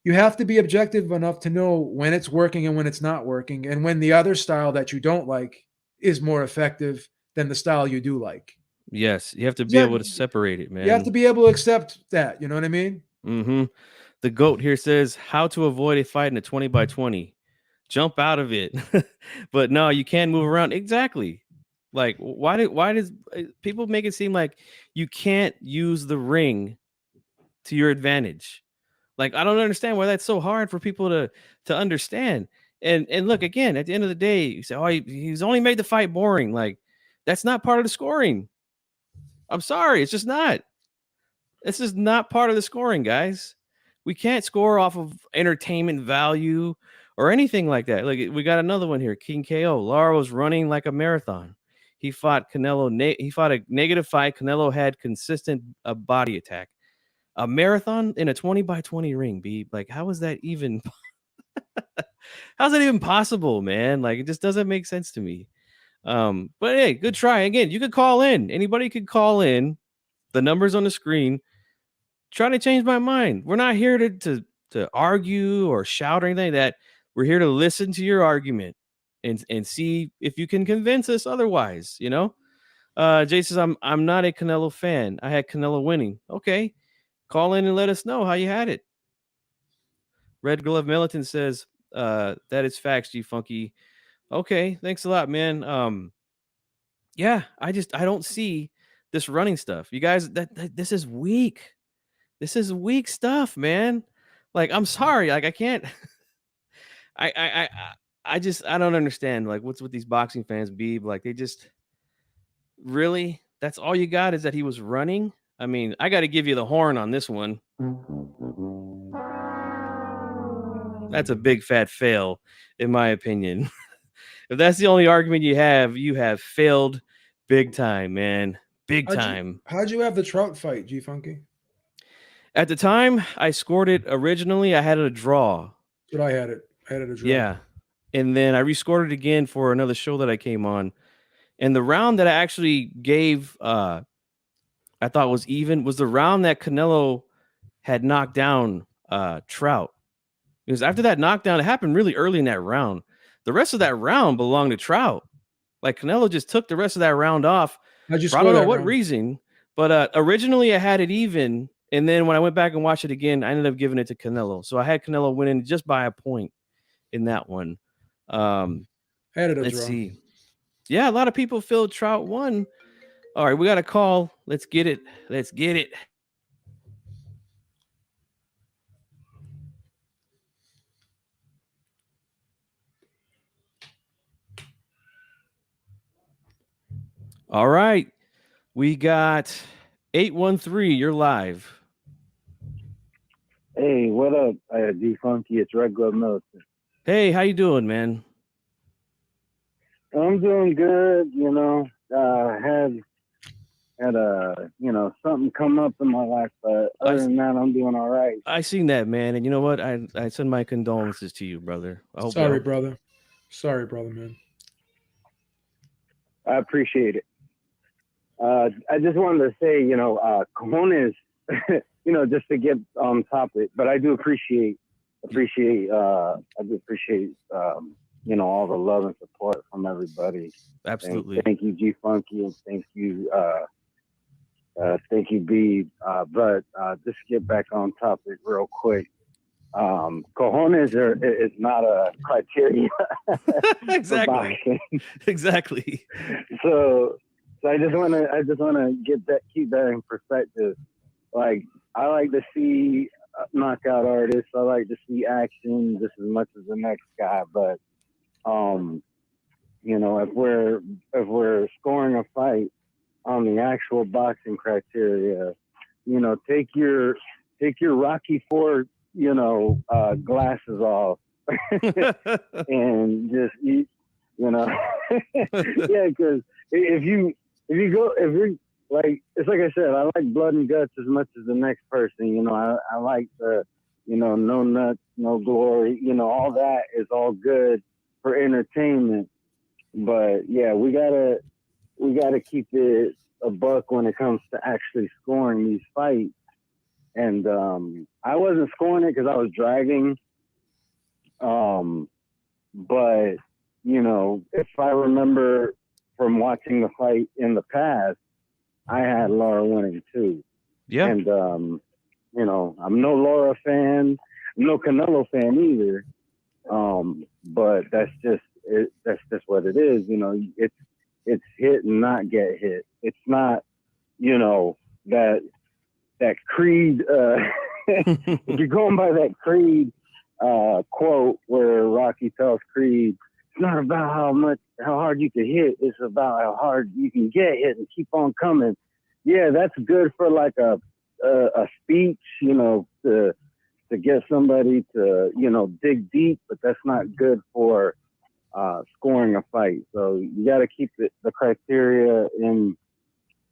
B: you have to be objective enough to know when it's working and when it's not working, and when the other style that you don't like is more effective than the style you do like.
A: Yes, you have to be able to separate it, man.
B: You have to be able to accept that. You know what I mean?
A: The GOAT here says how to avoid a fight in a 20-by-20. Jump out of it. But no, you can't move around. Exactly. Like, why does people make it seem like you can't use the ring to your advantage? Like, I don't understand why that's so hard for people to understand. And look, again, at the end of the day, you say, oh, he's only made the fight boring. Like, that's not part of the scoring. I'm sorry, it's just not. This is not part of the scoring, guys. We can't score off of entertainment value or anything like that. Like, we got another one here. King KO. Lara was running like a marathon. He fought Canelo. He fought a negative fight. Canelo had consistent body attack. A marathon in a 20-by-20 ring, B. Like, how is that even? How's that even possible, man? Like, it just doesn't make sense to me. But hey, good try. Again, you could call in. Anybody could call in. The numbers on the screen. Try to change my mind. We're not here to argue or shout or anything like that. We're here to listen to your argument and see if you can convince us otherwise. Jay says I'm not a Canelo fan. I had Canelo winning. Okay, call in and let us know how you had it. Red Glove Militant says that is facts, G Funky. Okay, thanks a lot, man. Yeah, I don't see this running stuff. You guys, this is weak. This is weak stuff, man. Like, I'm sorry. Like, I can't. I don't understand. Like, what's with these boxing fans, Beeb? Like, they just really. That's all you got is that he was running. I mean, I got to give you the horn on this one. That's a big fat fail, in my opinion. If that's the only argument you have failed big time, man. Big time.
B: How'd you have the Trout fight, G Funky?
A: At the time I scored it originally, I had it a draw.
B: But I had it a draw.
A: Yeah. And then I rescored it again for another show that I came on. And the round that I actually gave, I thought was even, was the round that Canelo had knocked down Trout. Because after that knockdown, it happened really early in that round. The rest of that round belonged to Trout. Like, Canelo just took the rest of that round off. I don't know what reason, but originally I had it even. And then when I went back and watched it again, I ended up giving it to Canelo. So I had Canelo winning just by a point in that one. Let's see. Yeah, a lot of people feel Trout won. All right, we got a call. Let's get it. All right. We got 813. You're live.
D: Hey, what up, G Funky? It's Red Glove Militant.
A: Hey, how you doing, man?
D: I'm doing good. Had something come up in my life, but other than that, I'm doing all right.
A: I seen that, man, and you know what? I send my condolences to you, brother.
B: Sorry, brother, man.
D: I appreciate it. I just wanted to say, cojones, just to get on topic, but I do appreciate, all the love and support from everybody.
A: Absolutely.
D: And thank you, G Funky, and thank you, B. But just to get back on topic real quick, cojones is not a criteria.
A: Exactly.
D: So I just want to keep that in perspective. Like, I like to see knockout artist. I like to see action just as much as the next guy. But you know, if we're scoring a fight on the actual boxing criteria, you know, take your Rocky Ford, you know, glasses off and just eat, you know. Yeah, because if you're like, it's like I said, I like blood and guts as much as the next person. You know, I like the, you know, no nuts, no glory. You know, all that is all good for entertainment. But yeah, we gotta keep it a buck when it comes to actually scoring these fights. And I wasn't scoring it because I was driving. But you know, if I remember from watching the fight in the past, I had Lara winning too.
A: Yeah.
D: And you know, I'm no Lara fan, I'm no Canelo fan either. But that's just what it is. You know, it's hit and not get hit. It's not, you know, that Creed. If you're going by that Creed quote where Rocky tells Creed, it's not about how hard you can hit. It's about how hard you can get hit and keep on coming. Yeah, that's good for like a speech, you know, to get somebody to, you know, dig deep, but that's not good for scoring a fight. So you got to keep the criteria in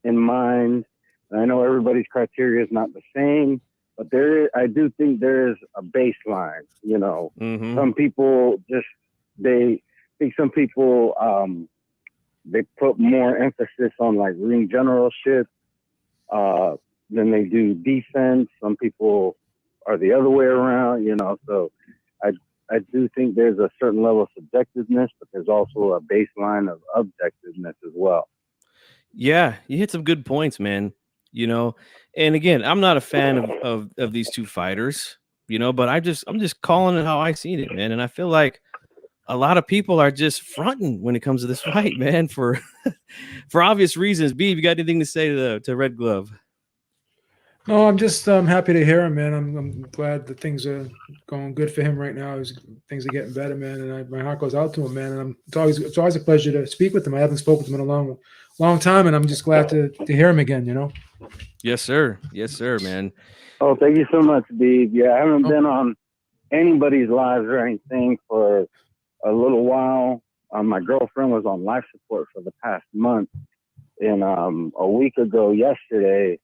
D: mind. And I know everybody's criteria is not the same, but I do think there is a baseline. You know, some people some people they put more emphasis on like ring generalship than they do defense. Some people are the other way around, you know. So I do think there's a certain level of subjectiveness, but there's also a baseline of objectiveness as well.
A: Yeah, you hit some good points, man. You know, and again, I'm not a fan of these two fighters, you know, but I'm just calling it how I seen it, man. And I feel like a lot of people are just fronting when it comes to this fight, man, for obvious reasons. B, you got anything to say to Red Glove?
B: No, I'm just happy to hear him, man. I'm glad that things are going good for him right now. Things are getting better, man, and my heart goes out to him, man. And it's always a pleasure to speak with him. I haven't spoken to him in a long time, and I'm just glad to hear him again. You know.
A: Yes, sir. Yes, sir, man.
D: Oh, thank you so much, Beeb. Yeah, I haven't been on anybody's lives or anything for a little while. My girlfriend was on life support for the past month, and a week ago yesterday,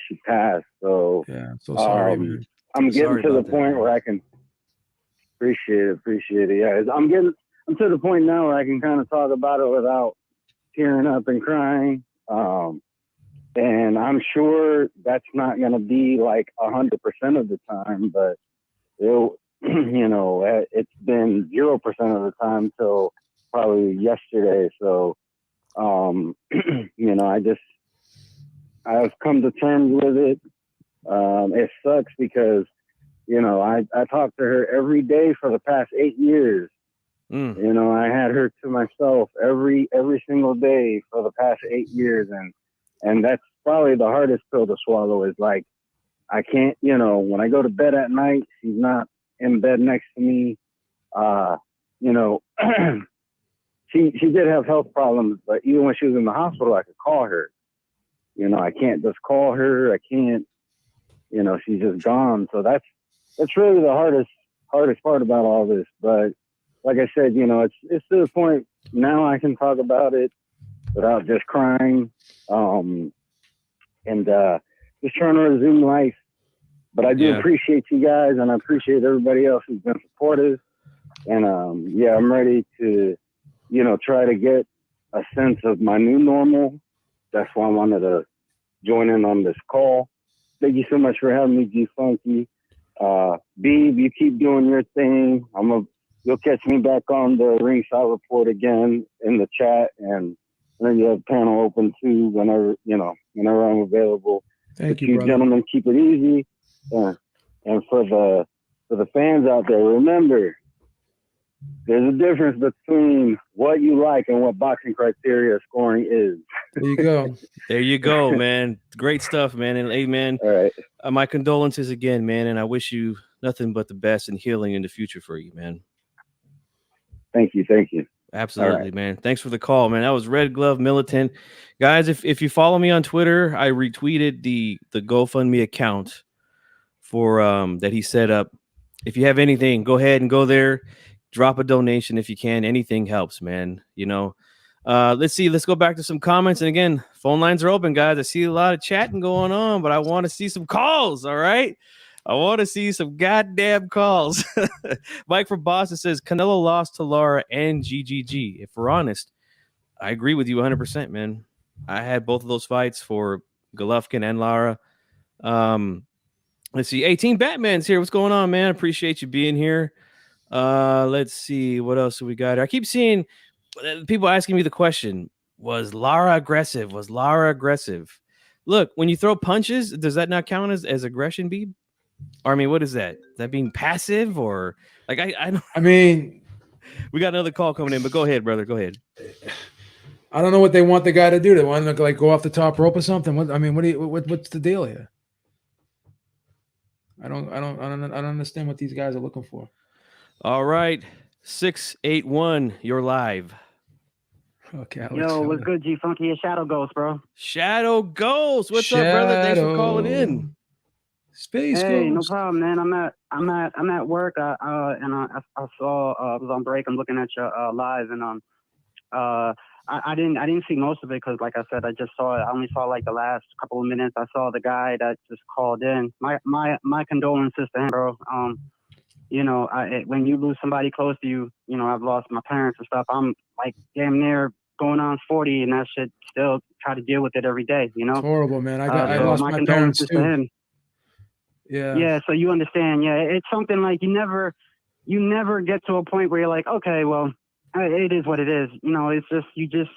D: she passed. So
B: yeah, I'm so sorry, man.
D: I'm getting to the point where I can appreciate it. Yeah, I'm to the point now where I can kind of talk about it without tearing up and crying. And I'm sure that's not going to be like 100% of the time, but you know, it's been 0% of the time till probably yesterday. So, you know, I've come to terms with it. It sucks because, you know, I talked to her every day for the past 8 years. You know, I had her to myself every single day for the past 8 years. And that's probably the hardest pill to swallow is like, I can't, you know, when I go to bed at night, she's not in bed next to me. You know, she did have health problems, but even when she was in the hospital, I could call her. You know, I can't just call her. I can't, you know, she's just gone. So that's really the hardest part about all this. But like I said, you know, it's to the point now I can talk about it without just crying. And just trying to resume life. But I do appreciate you guys, and I appreciate everybody else who's been supportive. And yeah, I'm ready to, you know, try to get a sense of my new normal. That's why I wanted to join in on this call. Thank you so much for having me, G Funky. Beeb, you keep doing your thing. You'll catch me back on the Ringside Report again in the chat, and then you have panel open too whenever I'm available.
B: Thank you,
D: you
B: brother.
D: gentlemen, keep it easy. And for the fans out there, remember, there's a difference between what you like and what boxing criteria scoring is.
B: There you go.
A: There you go, man. Great stuff, man. And hey, man,
D: All right.
A: my condolences again, man. And I wish you nothing but the best and healing in the future for you, man.
D: Thank you. Thank you.
A: Absolutely, man. Thanks for the call, man. That was Red Glove Militant. Guys, if you follow me on Twitter, I retweeted the GoFundMe account for that he set up. If you have anything, go ahead and go there. Drop a donation if you can. Anything helps, man. You know. Let's see. Let's go back to some comments. And again, phone lines are open, guys. I see a lot of chatting going on, but I want to see some calls. All right. I want to see some goddamn calls. Mike from Boston says Canelo lost to Lara and GGG. If we're honest, I agree with you 100%, man. I had both of those fights for Golovkin and Lara. Let's see. 18 Batman's here. What's going on, man? Appreciate you being here. Let's see. What else do we got? I keep seeing people asking me the question, was Lara aggressive? Was Lara aggressive? Look, when you throw punches, does that not count as aggression, Beeb? Or I mean, what is that? Is that being passive or like I don't
B: I mean,
A: we got another call coming in, but go ahead, brother. Go ahead.
B: I don't know what they want the guy to do. They want him to like go off the top rope or something. What's the deal here? I don't understand what these guys are looking for.
A: All right. 681, you're live.
B: Okay. Alex,
E: Yo, what's good, G Funky? It's Shadow Ghost, bro.
A: Shadow Ghost. What's up, brother? Thanks for calling in.
B: Space
E: Hey,
B: Ghost.
E: no problem, man. I'm at work. I saw I was on break. I'm looking at your live, and I didn't see most of it because, like I said, I just saw it. I only saw like the last couple of minutes. I saw the guy that just called in. My condolences to him, bro. You know, when you lose somebody close to you, you know, I've lost my parents and stuff. I'm like damn near going on 40, and that shit still try to deal with it every day. You know,
B: It's horrible, man. I
E: so
B: lost my parents
E: condolences
B: too.
E: to him.
B: Yeah.
E: Yeah, so you understand. Yeah, it's something like you never get to a point where you're like, okay, well, it is what it is. You know, it's just you just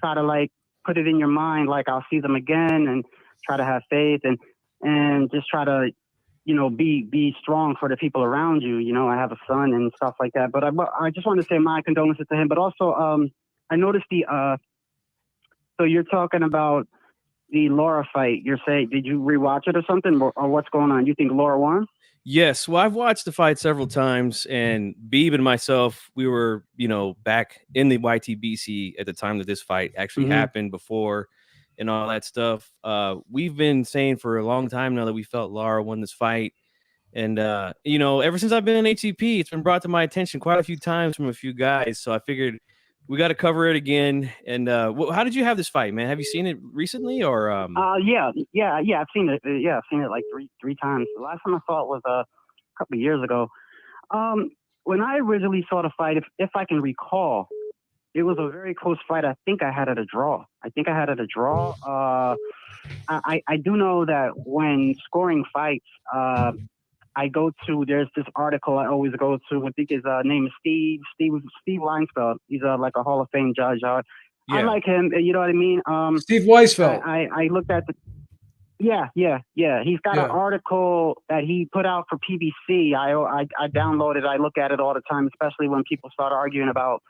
E: try to like put it in your mind, like I'll see them again, and try to have faith and just try to, you know, be strong for the people around you. You know, I have a son and stuff like that. But I just want to say my condolences to him. But also, I noticed so you're talking about the Lara fight. You're saying, did you rewatch it or something, or what's going on? You think Lara won?
A: Yes. Well, I've watched the fight several times, and Beeb and myself, we were, you know, back in the YTBC at the time that this fight actually happened before and all that stuff. We've been saying for a long time now that we felt Lara won this fight. And, you know, ever since I've been in ATP, it's been brought to my attention quite a few times from a few guys. So I figured we got to cover it again. And how did you have this fight, man? Have you seen it recently or?
E: Yeah. I've seen it. Yeah, I've seen it like three times. The last time I saw it was a couple of years ago. When I originally saw the fight, if I can recall, it was a very close fight. I think I had it a draw. I do know that when scoring fights, there's this article I always go to. I think his name is Steve Weinfeld. He's like a Hall of Fame judge. I like him. You know what I mean?
B: Steve Weisfeld.
E: I looked at the. Yeah. He's got an article that he put out for PBC. I download it. I look at it all the time, especially when people start arguing about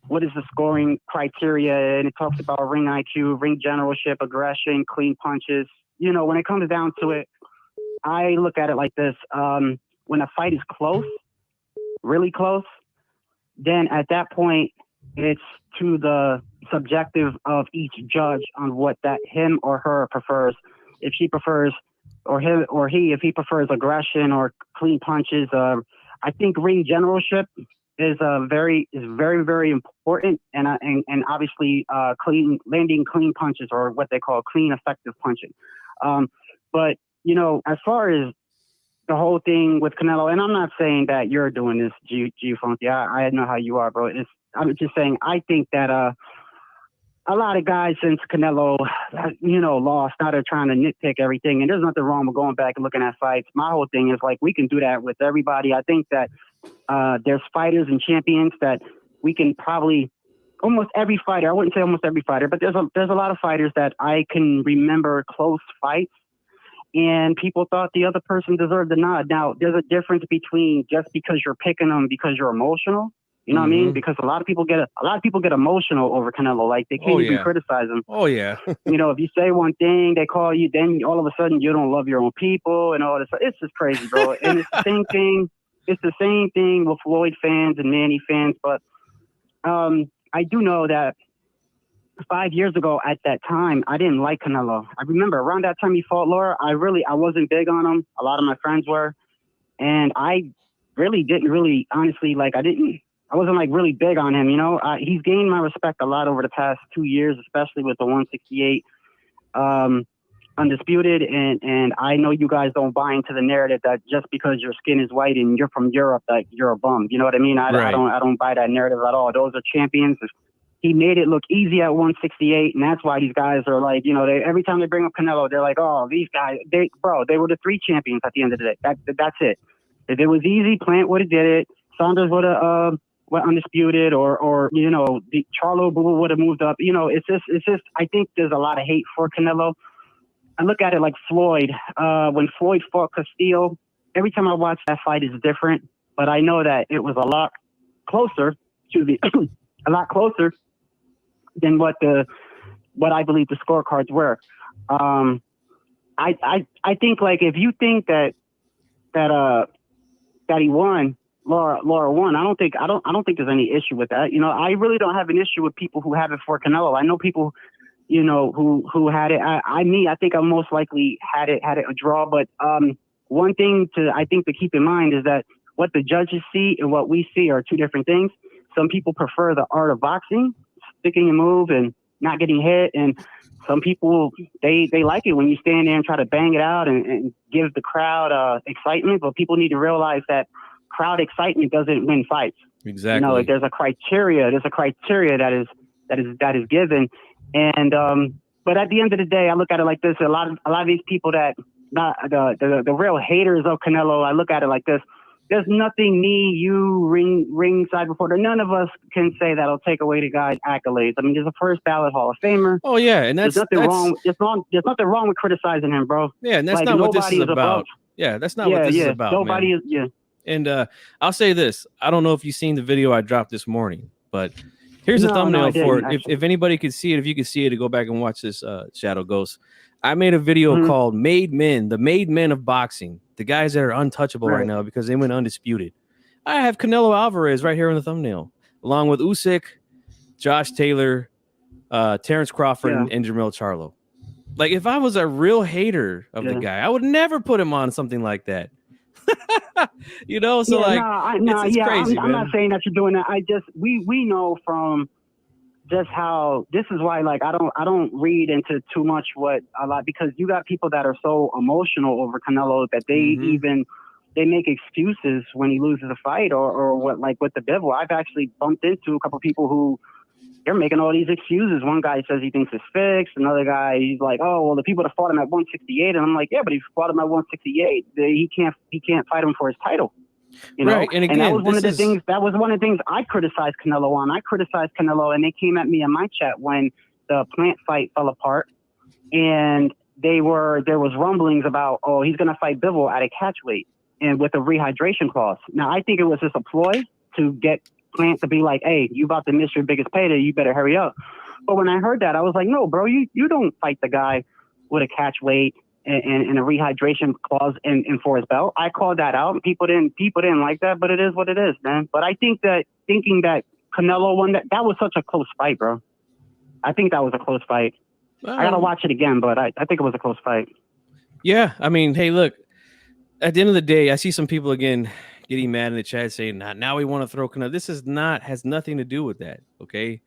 E: what is the scoring criteria, and it talks about ring IQ, ring generalship, aggression, clean punches. You know, when it comes down to it, I look at it like this. When a fight is close, really close, then at that point, it's to the subjective of each judge on what that him or her prefers. If she prefers, or him or he, if he prefers aggression or clean punches, I think ring generalship is very, very important, and obviously landing clean punches, or what they call clean effective punching. But you know, as far as the whole thing with Canelo, and I'm not saying that you're doing this, G Funky. I know how you are, bro. I'm just saying I think that a lot of guys since Canelo, you know, lost, now they're trying to nitpick everything, and there's nothing wrong with going back and looking at fights. My whole thing is like we can do that with everybody. I think that there's fighters and champions that we can probably almost every fighter. I wouldn't say almost every fighter, but there's a lot of fighters that I can remember close fights, and people thought the other person deserved the nod. Now, there's a difference between just because you're picking them because you're emotional, and just because you're picking them because you're aggrieved. You know what I mean? I think that You know what I mean? Because a lot of people get emotional over Canelo. Like they can't even criticize him.
A: Oh yeah.
E: You know, if you say one thing, they call you. Then all of a sudden, you don't love your own people and all this. It's just crazy, bro. And it's the same thing. It's the same thing with Floyd fans and Manny fans. But I do know that 5 years ago, at that time, I didn't like Canelo. I remember around that time he fought Lara. I wasn't big on him. A lot of my friends were, and I really didn't honestly like. I wasn't like really big on him, you know. He's gained my respect a lot over the past 2 years, especially with the 168 undisputed. And I know you guys don't buy into the narrative that just because your skin is white and you're from Europe, that you're a bum. You know what I mean? I don't buy that narrative at all. Those are champions. He made it look easy at 168, and that's why these guys are like, you know, every time they bring up Canelo, they're like, oh, these guys, they were the 3 champions at the end of the day. That's it. If it was easy, Plant would have did it. Saunders would have went undisputed, or you know, Charlo would have moved up. You know, it's just. I think there's a lot of hate for Canelo. I look at it like Floyd. When Floyd fought Castillo, every time I watch that fight is different, but I know that it was a lot closer. A lot closer than what I believe the scorecards were. I think, like, if you think that he won, Lara won. I don't think there's any issue with that. You know, I really don't have an issue with people who have it for Canelo. I know people, you know, who had it. I think I most likely had it a draw. But one thing I think to keep in mind is that what the judges see and what we see are 2 different things. Some people prefer the art of boxing, sticking and move and not getting hit, and some people they like it when you stand there and try to bang it out and give the crowd excitement. But people need to realize that crowd excitement doesn't win fights.
A: Exactly.
E: You know, there's a criteria that is given, and but at the end of the day, I look at it like this: a lot of these people that the real haters of Canelo, I look at it like this. There's nothing ringside reporter. None of us can say that'll take away the guy's accolades. I mean, there's a first ballot Hall of Famer.
A: Oh yeah, and
E: there's nothing wrong. There's nothing wrong with criticizing him, bro.
A: Yeah, and that's not what this is about. Yeah, that's not what this is about.
E: Nobody
A: man.
E: is. Yeah.
A: And I'll say this: I don't know if you've seen the video I dropped this morning, but here's a thumbnail for it. If anybody could see it, if you could see it, to go back and watch this, Shadow Ghost. I made a video called "Made Men," the made men of boxing. The guys that are untouchable right now because they went undisputed. I have Canelo Alvarez right here in the thumbnail, along with Usyk, Josh Taylor, Terrence Crawford, and Jermell Charlo. Like, if I was a real hater of the guy, I would never put him on something like that. You know, so it's crazy, man.
E: I'm not saying that you're doing that. We know from just how this is why, like, I don't read into too much because you got people that are so emotional over Canelo that they make excuses when he loses a fight or what, like with the Bivol. I've actually bumped into a couple of people who they're making all these excuses. One guy says he thinks it's fixed. Another guy, he's like, oh, well, the people that fought him at 168. And I'm like, yeah, but if he fought him at 168, he can't fight him for his title. You know,
A: right. And again,
E: that was one of the things. That was one of the things I criticized Canelo on. I criticized Canelo, and they came at me in my chat when the Plant fight fell apart, and there was rumblings about, oh, he's going to fight Bivol at a catch weight and with a rehydration clause. Now, I think it was just a ploy to get Plant to be like, hey, you about to miss your biggest payday, you better hurry up. But when I heard that, I was like, no, bro, you don't fight the guy with a catch weight and a rehydration clause and for his belt. I called that out. People didn't like that, but it is what it is, man. But I think that thinking that Canelo won that was such a close fight, bro. I think that was a close fight. I gotta watch it again, but I think it was a close fight.
A: Yeah, I mean, hey, look, at the end of the day, I see some people again getting mad in the chat saying, now we want to throw Canelo. This has nothing to do with that, okay?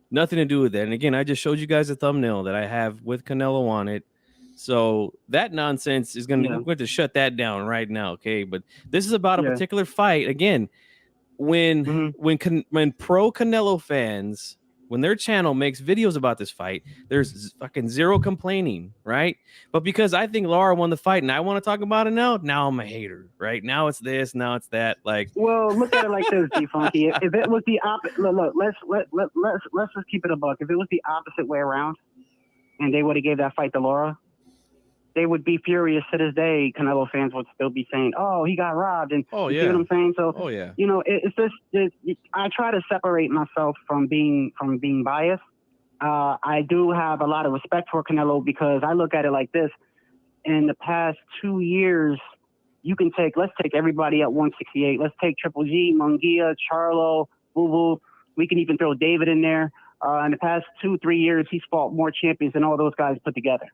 A: Nothing to do with that. And again, I just showed you guys a thumbnail that I have with Canelo on it. So that nonsense is we're going to shut that down right now, okay? But this is about a particular fight. Again, when pro Canelo fans, when their channel makes videos about this fight, there's fucking zero complaining, right? But because I think Lara won the fight and I want to talk about it now I'm a hater, right? Now it's this, now it's that. Like,
E: well, look at it like this, G-Funky. If it was the opposite, look, let's just keep it a buck. If it was the opposite way around, and they would have gave that fight to Lara, they would be furious to this day. Canelo fans would still be saying, "Oh, he got robbed," and
A: Oh
E: you
A: yeah.
E: see what I'm saying? So,
A: Oh yeah.
E: you know, it's just I try to separate myself from being biased. I do have a lot of respect for Canelo because I look at it like this: in the past 2 years, let's take everybody at 168. Let's take Triple G, Munguia, Charlo, Boo Boo. We can even throw David in there. In the past 2-3 years, he's fought more champions than all those guys put together.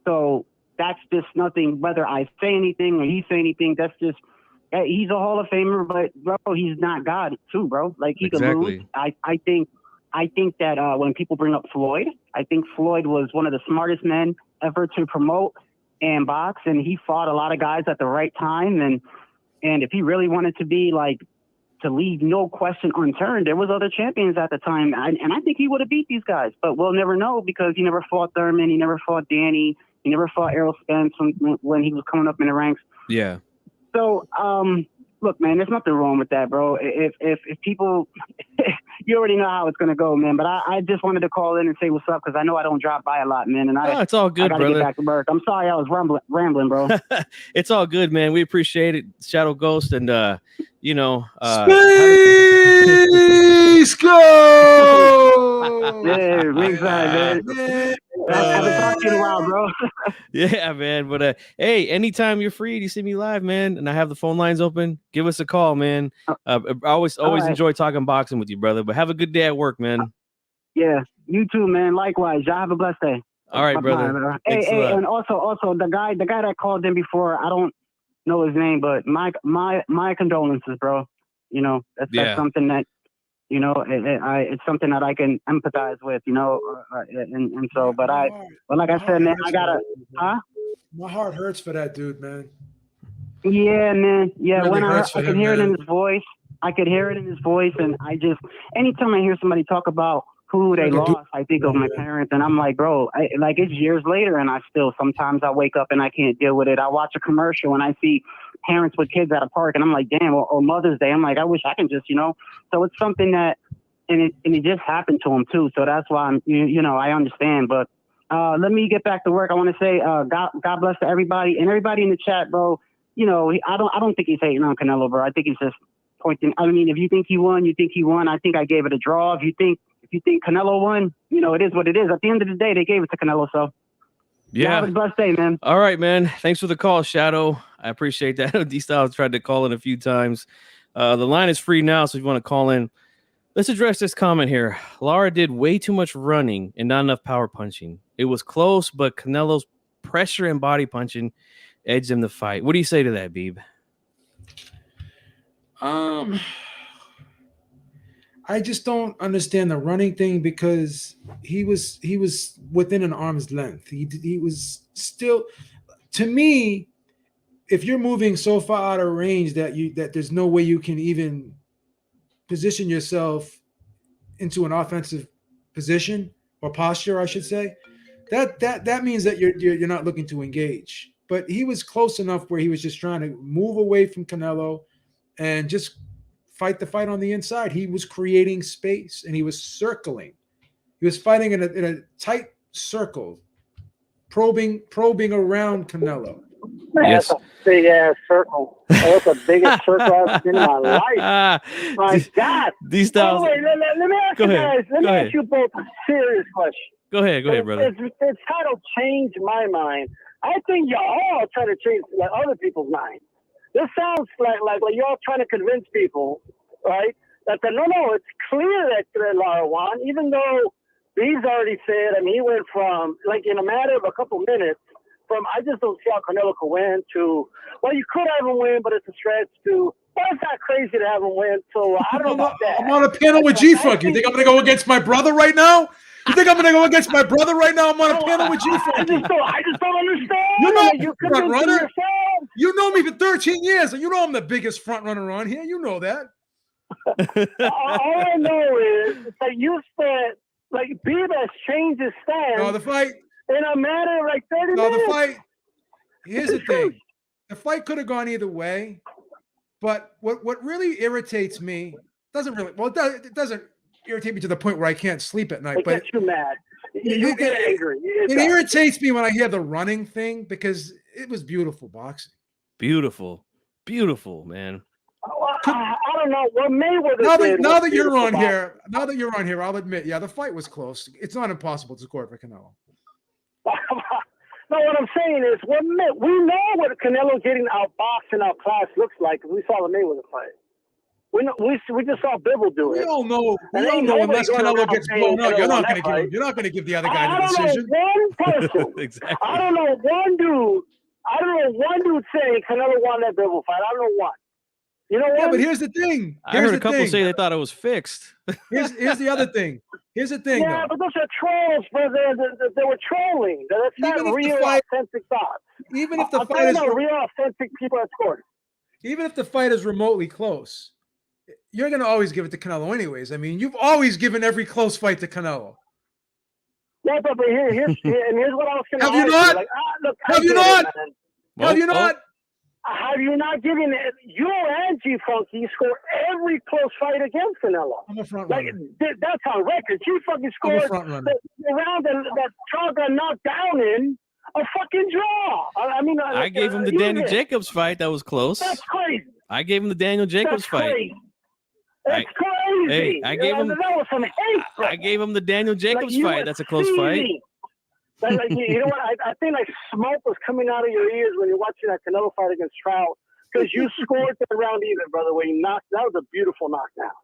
E: So that's just nothing, whether I say anything or he say anything, that's just, he's a Hall of Famer, but bro, he's not God too, bro. Like he could lose. I think that when people bring up Floyd, I think Floyd was one of the smartest men ever to promote and box, and he fought a lot of guys at the right time. And if he really wanted to be like, to leave no question unturned, there was other champions at the time, and I think he would have beat these guys, but we'll never know because he never fought Thurman, he never fought Danny, he never fought Errol Spence when he was coming up in the ranks.
A: Yeah.
E: So, look, man, there's nothing wrong with that, bro. If people, you already know how it's gonna go, man. But I just wanted to call in and say what's up because I know I don't drop by a lot, man. And
A: it's all good,
E: I gotta
A: brother.
E: get back to work. I'm sorry I was rambling, bro.
A: It's all good, man. We appreciate it, Shadow Ghost, and you know,
B: Space Ghost.
E: Yeah, ringside, man. I haven't talked to you in a while, bro.
A: Yeah, man. But hey, anytime you're free, you see me live, man, and I have the phone lines open, give us a call, man. I always
E: right.
A: enjoy talking boxing with you, brother. But have a good day at work, man.
E: Yeah, you too, man. Likewise. Y'all have a blessed day.
A: All right, brother.
E: Hey, and also the guy that called in before, I don't know his name, but my condolences, bro. You know, that's something that, you know, it's something that I can empathize with, you know, and so, but like I said, man, I gotta,
B: my heart hurts for that dude, man.
E: Yeah, man. Yeah,
B: really
E: when I
B: could
E: hear it in his voice, and I just, anytime I hear somebody talk about who they lost, I think of my parents, and I'm like, bro, like it's years later, and sometimes I wake up and I can't deal with it. I watch a commercial and I see parents with kids at a park, and I'm like, damn, or Mother's Day, I'm like, I wish I can just, you know. So it's something that, and it just happened to him too. So that's why I'm, you know, I understand. But let me get back to work. I want to say, God bless to everybody and everybody in the chat, bro. You know, I don't think he's hating on Canelo, bro. I think he's just pointing. I mean, if you think he won, you think he won. I think I gave it a draw. If you think Canelo won, you know, it is what it is. At the end of the day, they gave it to Canelo. So
A: yeah,
E: have a blessed day, man.
A: All right, man. Thanks for the call, Shadow. I appreciate that. D-Styles tried to call in a few times. The line is free now, so if you want to call in, let's address this comment here. Lara did way too much running and not enough power punching. It was close, but Canelo's pressure and body punching edged him the fight. What do you say to that, Beeb?
B: I just don't understand the running thing because he was within an arm's length. He was still, to me, if you're moving so far out of range that there's no way you can even position yourself into an offensive position or posture, I should say, that means that you're not looking to engage. But he was close enough where he was just trying to move away from Canelo and just fight the fight on the inside. He was creating space and he was circling. He was fighting in a tight circle, probing around Canelo.
F: Yes. That's a big ass circle. That's the biggest circle I've seen in my life. My God.
A: These styles.
F: Let me ask you guys. Let me ask you both a serious question.
A: Go ahead, brother.
F: It's kind of changed my mind. I think y'all all trying to change like other people's minds. This sounds like y'all trying to convince people, right? That no, it's clear that Lara won, even though B's already said. I mean, he went from like in a matter of a couple minutes from I just don't see how Canelo could win to well, you could have him win, but it's a stretch to well, it's not crazy to have him win. So I don't know about that.
B: I'm on a panel with G-Funk. You think I'm going to go against my brother right now? You think I'm going to go against my brother right now? I'm on a panel with G-Funk.
F: I just don't understand.
B: You know,
F: you
B: front runner. You know me for 13 years, and you know I'm the biggest front runner on here. You know that.
F: All I know is that you said like Beeb has changed his stance.
B: No, the fight
F: in a matter of like 30 minutes.
B: No, the fight. Here's the thing: the fight could have gone either way, but what really irritates me it doesn't irritate me to the point where I can't sleep at night.
F: It gets you mad. You get angry.
B: It irritates me when I hear the running thing because it was beautiful boxing.
A: Beautiful, beautiful, man.
F: I don't know what Mayweather
B: Now
F: did.
B: that you're on here, I'll admit, yeah, the fight was close. It's not impossible to score for Canelo.
F: No, what I'm saying is, we know what Canelo getting outboxed and outclassed looks like because we saw the Mayweather fight. We just saw Bibble do it.
B: We all know unless Canelo gets blown out, you're not going to give the other guy the decision.
F: One person.
A: Exactly.
F: I don't know one dude saying Canelo won that Bibble fight. I don't know one. You know what?
B: Yeah, but here's the thing.
A: I heard a couple say they thought it was fixed.
B: Here's the other thing. Here's the thing.
F: Yeah, but those are trolls, brother. They were trolling. That's not real, authentic thoughts.
B: Even if the fight is
F: real, authentic people that scored.
B: Even if the fight is remotely close, you're going to always give it to Canelo anyways. I mean, you've always given every close fight to Canelo.
F: Yeah, but here's what I was going to
B: Have you not? Have you not? Have you not?
F: Have you not given it? You and G-Funky score every close fight against Canelo.
B: I'm a front runner.
F: That's on record. G-Funky scored the round that Charles got knocked down in a fucking draw. I mean,
A: I gave him the Daniel Jacobs fight. That was close.
F: That's crazy.
A: I gave him the Daniel Jacobs fight.
F: Crazy. That's crazy.
A: Hey, I gave him.
F: That was some hate.
A: I gave him the Daniel Jacobs fight. That's a close fight.
F: You know what? I think like smoke was coming out of your ears when you're watching that Canelo fight against Trout because you scored the round even, brother. Where you knocked. That was a beautiful knockdown.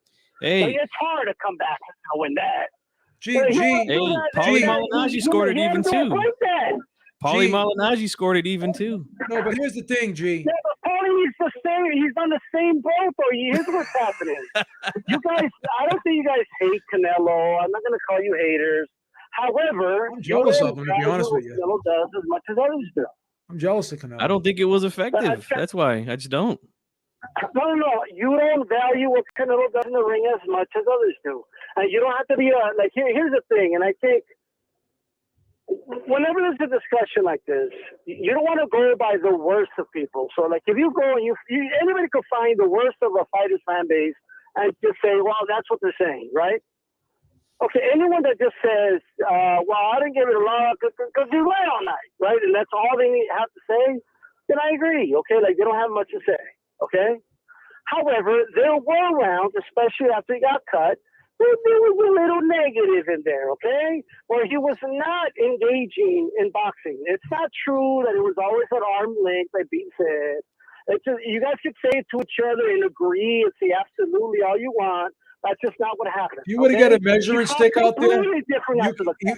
A: Hey,
F: it's hard to come back and win that.
A: Paulie Malignaggi scored it even too. Paulie Malignaggi scored it even too.
B: No, but here's the thing, G.
F: Yeah, but Paulie's the same. He's on the same boat, though. Here's what's happening. You guys, I don't think you guys hate Canelo. I'm not going to call you haters. However,
B: I'm jealous of him, to be honest with you.
F: Canelo does as much as others do.
B: I'm jealous of Canelo.
A: I don't think it was effective. That's why. I just don't.
F: No. You don't value what Canelo does in the ring as much as others do. And you don't have to be here's the thing, and I think whenever there's a discussion like this, you don't want to go by the worst of people. So, like, if you go and anybody could find the worst of a fighter's fan base and just say, well, that's what they're saying, right? Okay, anyone that just says, well, I didn't give it a lot because you ran all night, right? And that's all they have to say, then I agree, okay? Like, they don't have much to say, okay? However, there were rounds, especially after he got cut, there was a little negative in there, okay? Where he was not engaging in boxing. It's not true that it was always at arm's length, like Beat said. It's just, you guys could say it to each other and agree and say absolutely all you want. That's just not what happened.
B: You would have got a measuring stick out there.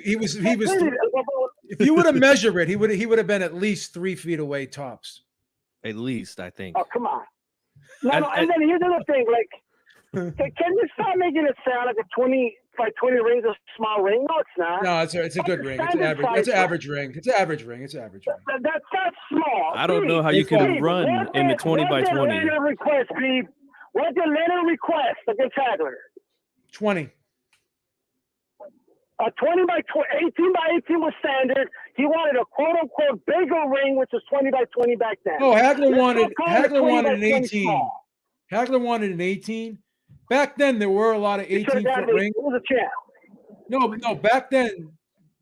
F: He was.
B: If you would have measured it, he would have been at least 3 feet away tops.
A: At least, I think.
F: Oh, come on. And then here's another thing. Like, can you stop making it sound like a 20 by 20 ring is a small ring? No, it's not.
B: No, it's a good ring. It's average. It's an average ring. It's an average ring. It's average ring.
F: That's not small.
A: I don't know how you can run in the 20 by 20.
F: What did Leonard request against Hagler?
B: 20.
F: 20 by 20, 18 by 18 was standard. He wanted a quote-unquote bigger ring, which was 20 by 20 back then.
B: No, Hagler wanted an 18. Small. Hagler wanted an 18. Back then, there were a lot of 18-foot rings.
F: It was a champ.
B: No, back then,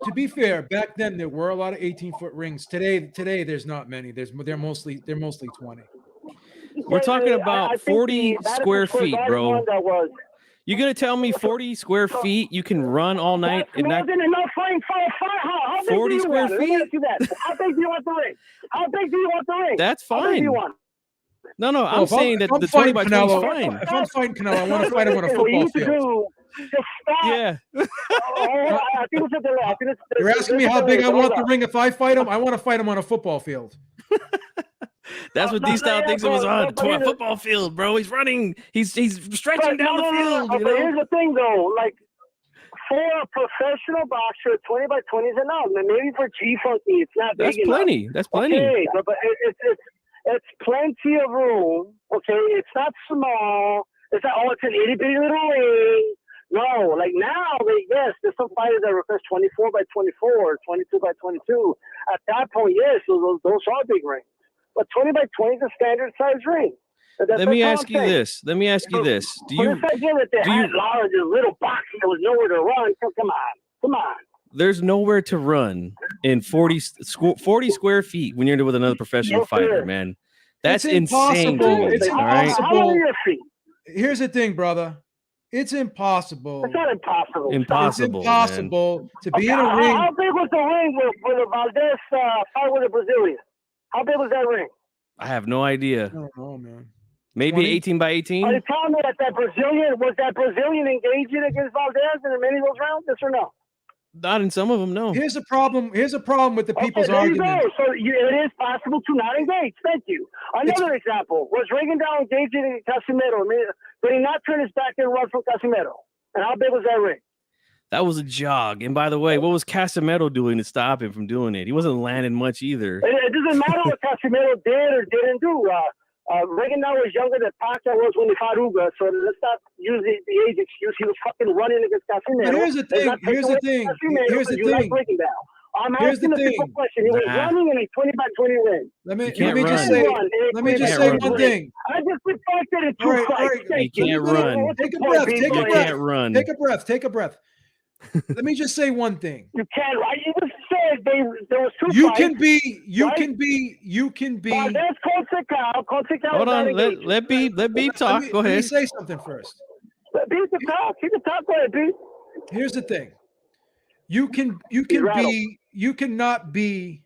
B: to be fair, back then there were a lot of 18-foot rings. Today there's not many. They're mostly 20.
A: We're talking about 40 square feet, bro. You're gonna tell me 40 square feet you can run all night?
F: That's more than enough ring for a fight. How big
A: 40
F: do you
A: square
F: want?
A: feet?
F: Let me ask you that. How big do you want the ring? How big do you want the ring?
A: That's
F: How big do
A: fine.
F: you want?
A: No, I'm saying that the 20 by 20 is fine.
B: If I'm fighting Canelo, I want to fight him on a football field.
F: Just stop.
A: Yeah.
F: I think it's a delay.
B: You're asking me how big I want the ring if I fight him? I want to fight him on a football field.
A: That's what D-Style thinks it was on. A football field, bro. He's running. He's stretching down the field.
F: But here's the thing, though. Like, for a professional boxer, 20 by 20 is enough. Maybe for G-Funky, it's not big enough.
A: That's plenty.
F: Okay, but it's plenty of room. Okay, it's not small. It's not, it's an itty-bitty little ring. No, like now, yes, there's some fighters that request 24 by 24, 22 by 22. At that point, yes, those are big rings. But 20 by 20 is a standard size ring.
A: Let me ask you this. Do you
F: Lara, this little boxing, there was nowhere to run. Come on.
A: there's nowhere to run in 40 square feet when you're with another professional fighter, man. That's insane to me.
B: It's
A: all right?
F: How are your feet?
B: Here's the thing, brother. It's impossible.
F: It's not impossible.
A: Impossible.
B: It's impossible to be in a ring.
F: How big was the ring with the Valdez fight with the Brazilian? How big was that ring?
A: I have no idea.
B: I don't know, man.
A: Maybe
B: 20?
A: 18 by 18.
F: Are you telling me that Brazilian engaging against Valdez in many of those rounds? Yes or no?
A: Not in some of them, no.
B: Here's a problem with the people's
F: there
B: argument.
F: You go. So it is possible to not engage. Thank you. Another example was Rigondeaux engaging Casimiro. Did he not turn his back and run from Casimiro? And how big was that ring?
A: That was a jog. And by the way, what was Casimiro doing to stop him from doing it? He wasn't landing much either.
F: It doesn't matter what Casimiro did or didn't do. Rigondeaux was younger than Pacquiao was when he fought Uga, so let's not use the age excuse. He was fucking running against Casimiro.
B: But here's the thing. I'm asking a simple question. He was running in a 20 by 20 win. Let me just say one thing.
F: I just reflected in two fights.
A: You can't run.
B: Take a breath.
A: Can't run.
B: Take a breath. Let me just say one thing.
F: You can't. I even said there was two.
B: You
F: fights,
B: can be.
A: Hold on. Let B talk. Go ahead.
B: Let me say something first.
F: B can talk. He can talk. Go ahead, B.
B: Here's the thing. You cannot be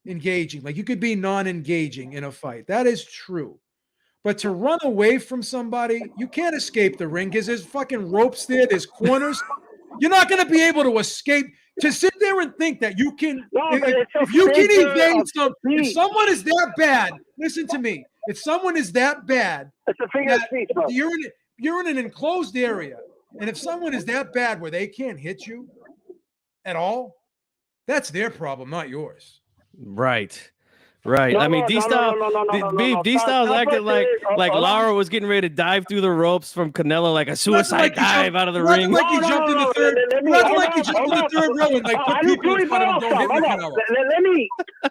B: engaging. Like you could be non-engaging in a fight. That is true. But to run away from somebody, you can't escape the ring because there's fucking ropes there. There's corners. You're not going to be able to escape. To sit there and think that you can, if you can evade if someone is that bad, listen to me. If someone is that bad,
F: it's a figure of speech, bro.
B: You're in an enclosed area, and if someone is that bad where they can't hit you at all, that's their problem, not yours.
A: Right. I mean, D-Styles acted like Lara was getting ready to dive through the ropes from Canelo like a suicide dive out of the ring.
B: Like he jumped in the third. Like he jumped in the third row and like put people in front of him. Don't hit Canelo.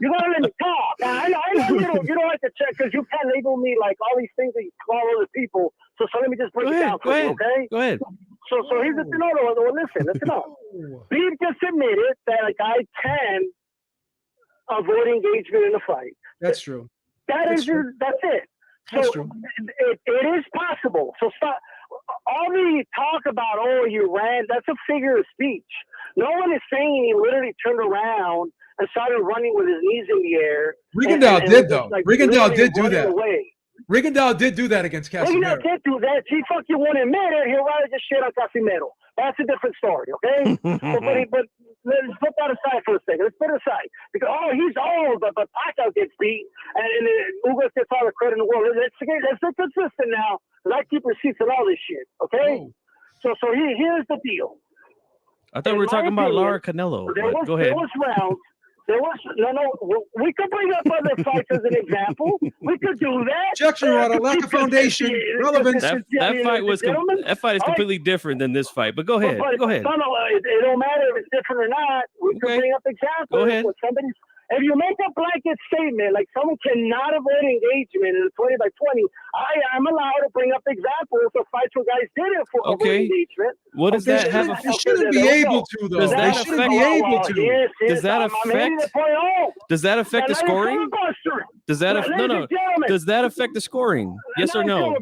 F: You gotta let me talk. I know you don't like to check because you can't label me like all these things that you call other people. So let me just break it down for you, okay?
A: Go ahead.
F: So here's the thing. No, listen up. Steve just admitted that a guy can avoid engagement in a fight.
B: That's true.
F: That's it.
B: That's
F: so
B: true.
F: It is possible. So stop. All the talk about, you ran, that's a figure of speech. No one is saying he literally turned around and started running with his knees in the air.
B: Rigondeaux did, though. Rigondeaux did do that.
F: Away.
B: Rigondeaux did do that against Casimiro.
F: Rigondeaux did do that. He fucking won't admit it. He'll rather just shit on Casimiro. That's a different story, okay? but let's put that aside for a second. Let's put it aside. Because, he's old, but Pacquiao gets beat, and Ugas gets all the credit in the world. Let's be consistent now, because I keep receipts and all this shit, okay? So here's the deal.
A: I thought we were talking about Lara Canelo. Go ahead.
F: There was rounds. We could bring up other fights as an example. We could do that.
B: Objection, Rado. Lack of foundation, relevance.
A: That fight is completely different than this fight. But go ahead. Go ahead.
F: No, it don't matter if it's different or not. We could bring up examples.
A: Go ahead.
F: If you make a blanket statement like someone cannot avoid engagement in a 20 by 20, I am allowed to bring up examples of fights where guys did it for avoid engagement.
A: What does that have?
B: They shouldn't be able to, though. They shouldn't be able to.
A: Does that affect the scoring? Does that affect the scoring? Yes or no?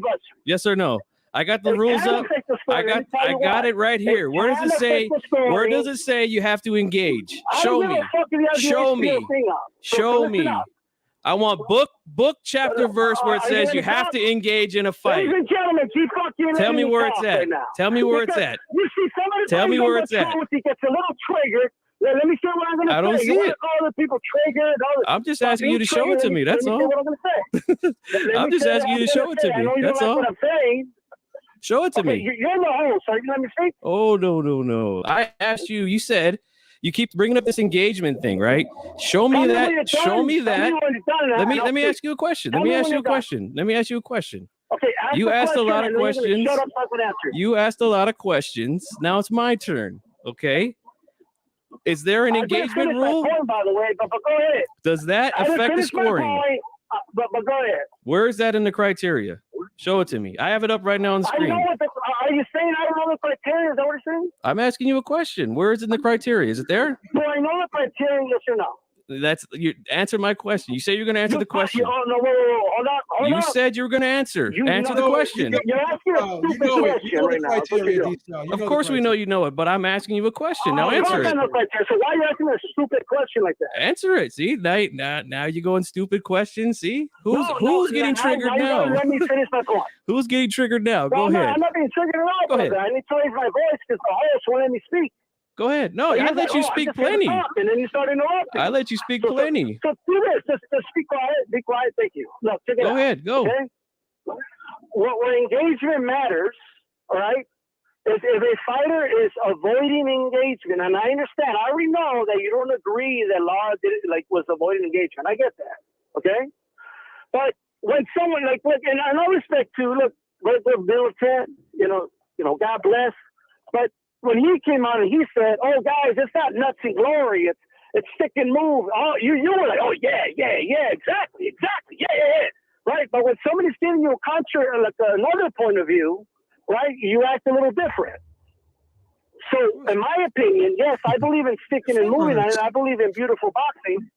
A: Yes or no? I got the rules up. I got it right here. Where does it say? Where does it say you have to engage? Show me. Show me. I want book, chapter, verse where it says you have to engage in a fight.
F: Ladies and gentlemen,
A: tell me where it's at. Tell me where it's at.
F: You see, somebody
A: tell me where it's at.
F: He gets a little triggered. Let me say what I'm going to say.
A: I don't see it.
F: Call the people triggered.
A: I'm just asking you to show it to me. That's all. I'm just asking you to show it to me. That's all. Show it to me.
F: You're in the hole, so you let me speak.
A: Oh, no. I asked you. You said you keep bringing up this engagement thing, right? Show me that. Show me that. Let me ask you a question. Let me ask you a question.
F: Okay.
A: You asked a lot of questions.
F: Shut up, so I can answer.
A: You asked a lot of questions. Now it's my turn. Okay. Is there an engagement rule?
F: Point, by the way, but go ahead.
A: Does that affect the scoring?
F: But go ahead.
A: Where is that in the criteria? Show it to me. I have it up right now on the
F: I know
A: screen.
F: what the. Are you saying I don't know the criteria? Is that what you're saying?
A: I'm asking you a question. Where is it in the criteria? Is it there?
F: Do I know the criteria? Yes or no?
A: That's you. Answer my question. You say you're going to answer the question.
F: Oh no! Whoa. Hold
A: You
F: on.
A: said you were going to answer.
F: You
A: Answer
F: know
A: the
F: it.
A: question.
F: You're asking a
B: You
F: stupid
B: know it.
F: question
B: You know
F: right
B: the
F: now. That's what
B: criteria,
F: you're doing.
B: D-Style. You
A: Of
B: know the
A: course we know
B: criteria.
A: you know it, but I'm asking you a question. Now
F: I
A: answer
F: don't
A: it.
F: know criteria. So why are you asking a stupid question like that?
A: Answer it. See, now you go in stupid questions. See, who's getting triggered
F: now?
A: now?
F: Let me finish my point.
A: Who's getting triggered now?
F: Well,
A: Go ahead.
F: I'm not being triggered at all,
A: Go ahead.
F: brother. I need to raise my voice because the host won't let me speak.
A: Go ahead. No, I let you speak plenty.
F: And then you start interrupting.
A: I let you speak plenty.
F: So do this. Just be quiet. Be quiet. Thank you. No, check it out.
A: Go ahead. Go.
F: Okay? Where engagement matters, all right, is if a fighter is avoiding engagement, and I understand, I already know that you don't agree that Lara was avoiding engagement. I get that, okay? But when someone and I know respect to look militant, you know, God bless, but when he came out and he said, "Oh, guys, it's not nuts and glory. It's stick and move." Oh, you were like, "Oh, yeah, exactly, yeah." Right? But when somebody's giving you a another point of view, right, you act a little different. So, in my opinion, yes, I believe in sticking and moving, and I believe in beautiful boxing.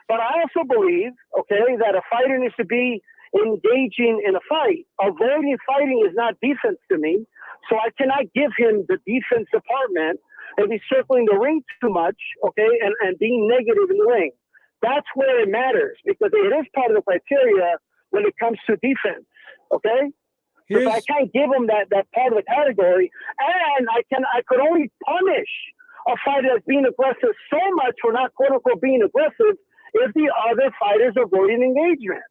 F: But I also believe, okay, that a fighter needs to be engaging in a fight. Avoiding fighting is not defense to me. So I cannot give him the defense department if he's circling the ring too much, okay, and being negative in the ring. That's where it matters because it is part of the criteria when it comes to defense, okay? Because I can't give him that part of the category, and I could only punish a fighter that's being aggressive so much for not quote unquote being aggressive if the other fighters are avoiding engagement.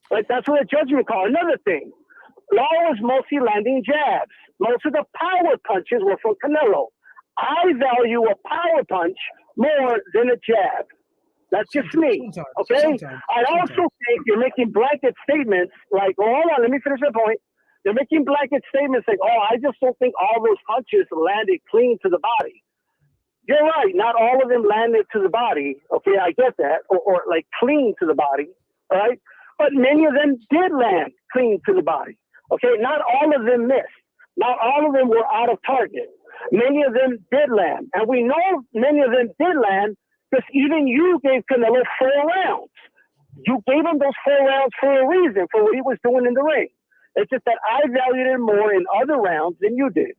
F: Like that's what a judgment call. Another thing, Lara was mostly landing jabs. Most of the power punches were from Canelo. I value a power punch more than a jab. That's just me, okay? I also think you're making blanket statements like, oh, hold on, let me finish the point. You're making blanket statements like, oh, I just don't think all those punches landed clean to the body. You're right, not all of them landed to the body, okay? I get that, or like clean to the body, all right? But many of them did land clean to the body, okay? Not all of them missed. Not all of them were out of target. Many of them did land. And we know many of them did land because even you gave Canelo 4 rounds. You gave him those 4 rounds for a reason, for what he was doing in the ring. It's just that I valued him more in other rounds than you did.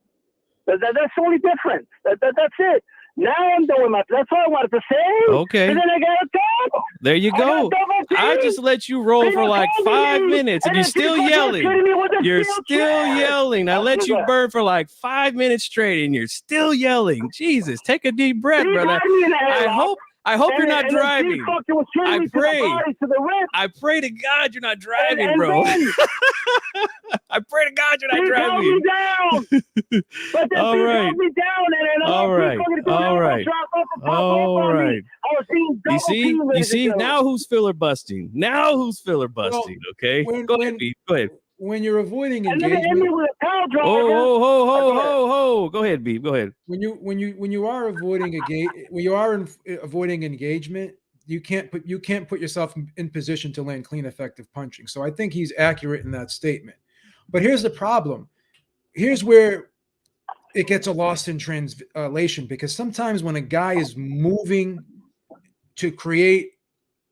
F: That's the only difference. That's it. Now I'm doing that's all I wanted to say.
A: Okay.
F: And then I got a double.
A: There you go. I just let you roll for like 5 minutes and you're still yelling. You're still yelling. I let you burn for like 5 minutes straight and you're still yelling. Jesus, take a deep breath, brother. I hope you're not driving. I pray to God you're not driving, bro. I pray to God you're not driving. All right. You see. Now who's filler busting? Okay. Go ahead.
B: When you're avoiding engagement,
A: Go ahead, Beeb. Go ahead.
B: When you are avoiding engagement, you can't put yourself in position to land clean, effective punching. So I think he's accurate in that statement. But here's the problem. Here's where it gets lost in translation, because sometimes when a guy is moving to create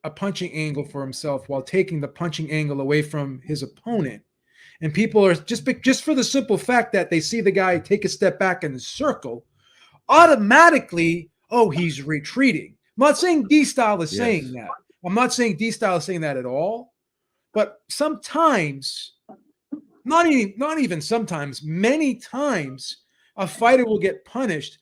B: a punching angle for himself while taking the punching angle away from his opponent, and people are just for the simple fact that they see the guy take a step back in the circle, automatically, oh, he's retreating. I'm not saying D-Style is saying that. I'm not saying D-Style is saying that at all. But sometimes, not even sometimes, many times, a fighter will get punished.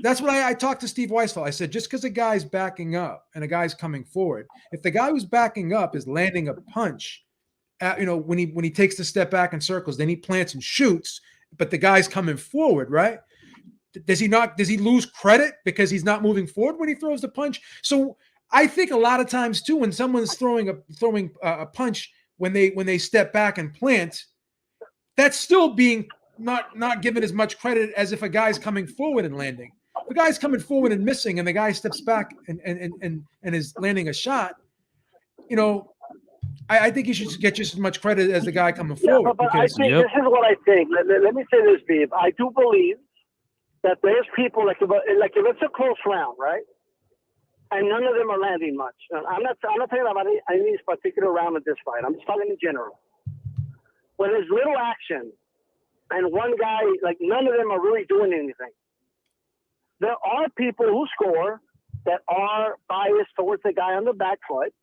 B: That's what I talked to Steve Weisfeld. I said, just because a guy's backing up and a guy's coming forward, if the guy who's backing up is landing a punch, when he takes the step back in circles, then he plants and shoots, but the guy's coming forward, right? Does he lose credit because he's not moving forward when he throws the punch? So I think a lot of times too, when someone's throwing a punch, when they step back and plant, that's still being not given as much credit as if a guy's coming forward and landing. If the guy's coming forward and missing, and the guy steps back and is landing a shot, I think you should get just as much credit as the guy coming
F: Yeah,
B: forward.
F: but I
B: Because
F: think this is what I think. Let me say this, Beeb. I do believe that there's people like if it's a close round, right? And none of them are landing much. I'm not talking about any particular round of this fight. I'm just talking in general. When there's little action and one guy, like none of them are really doing anything. There are people who score that are biased towards the guy on the back foot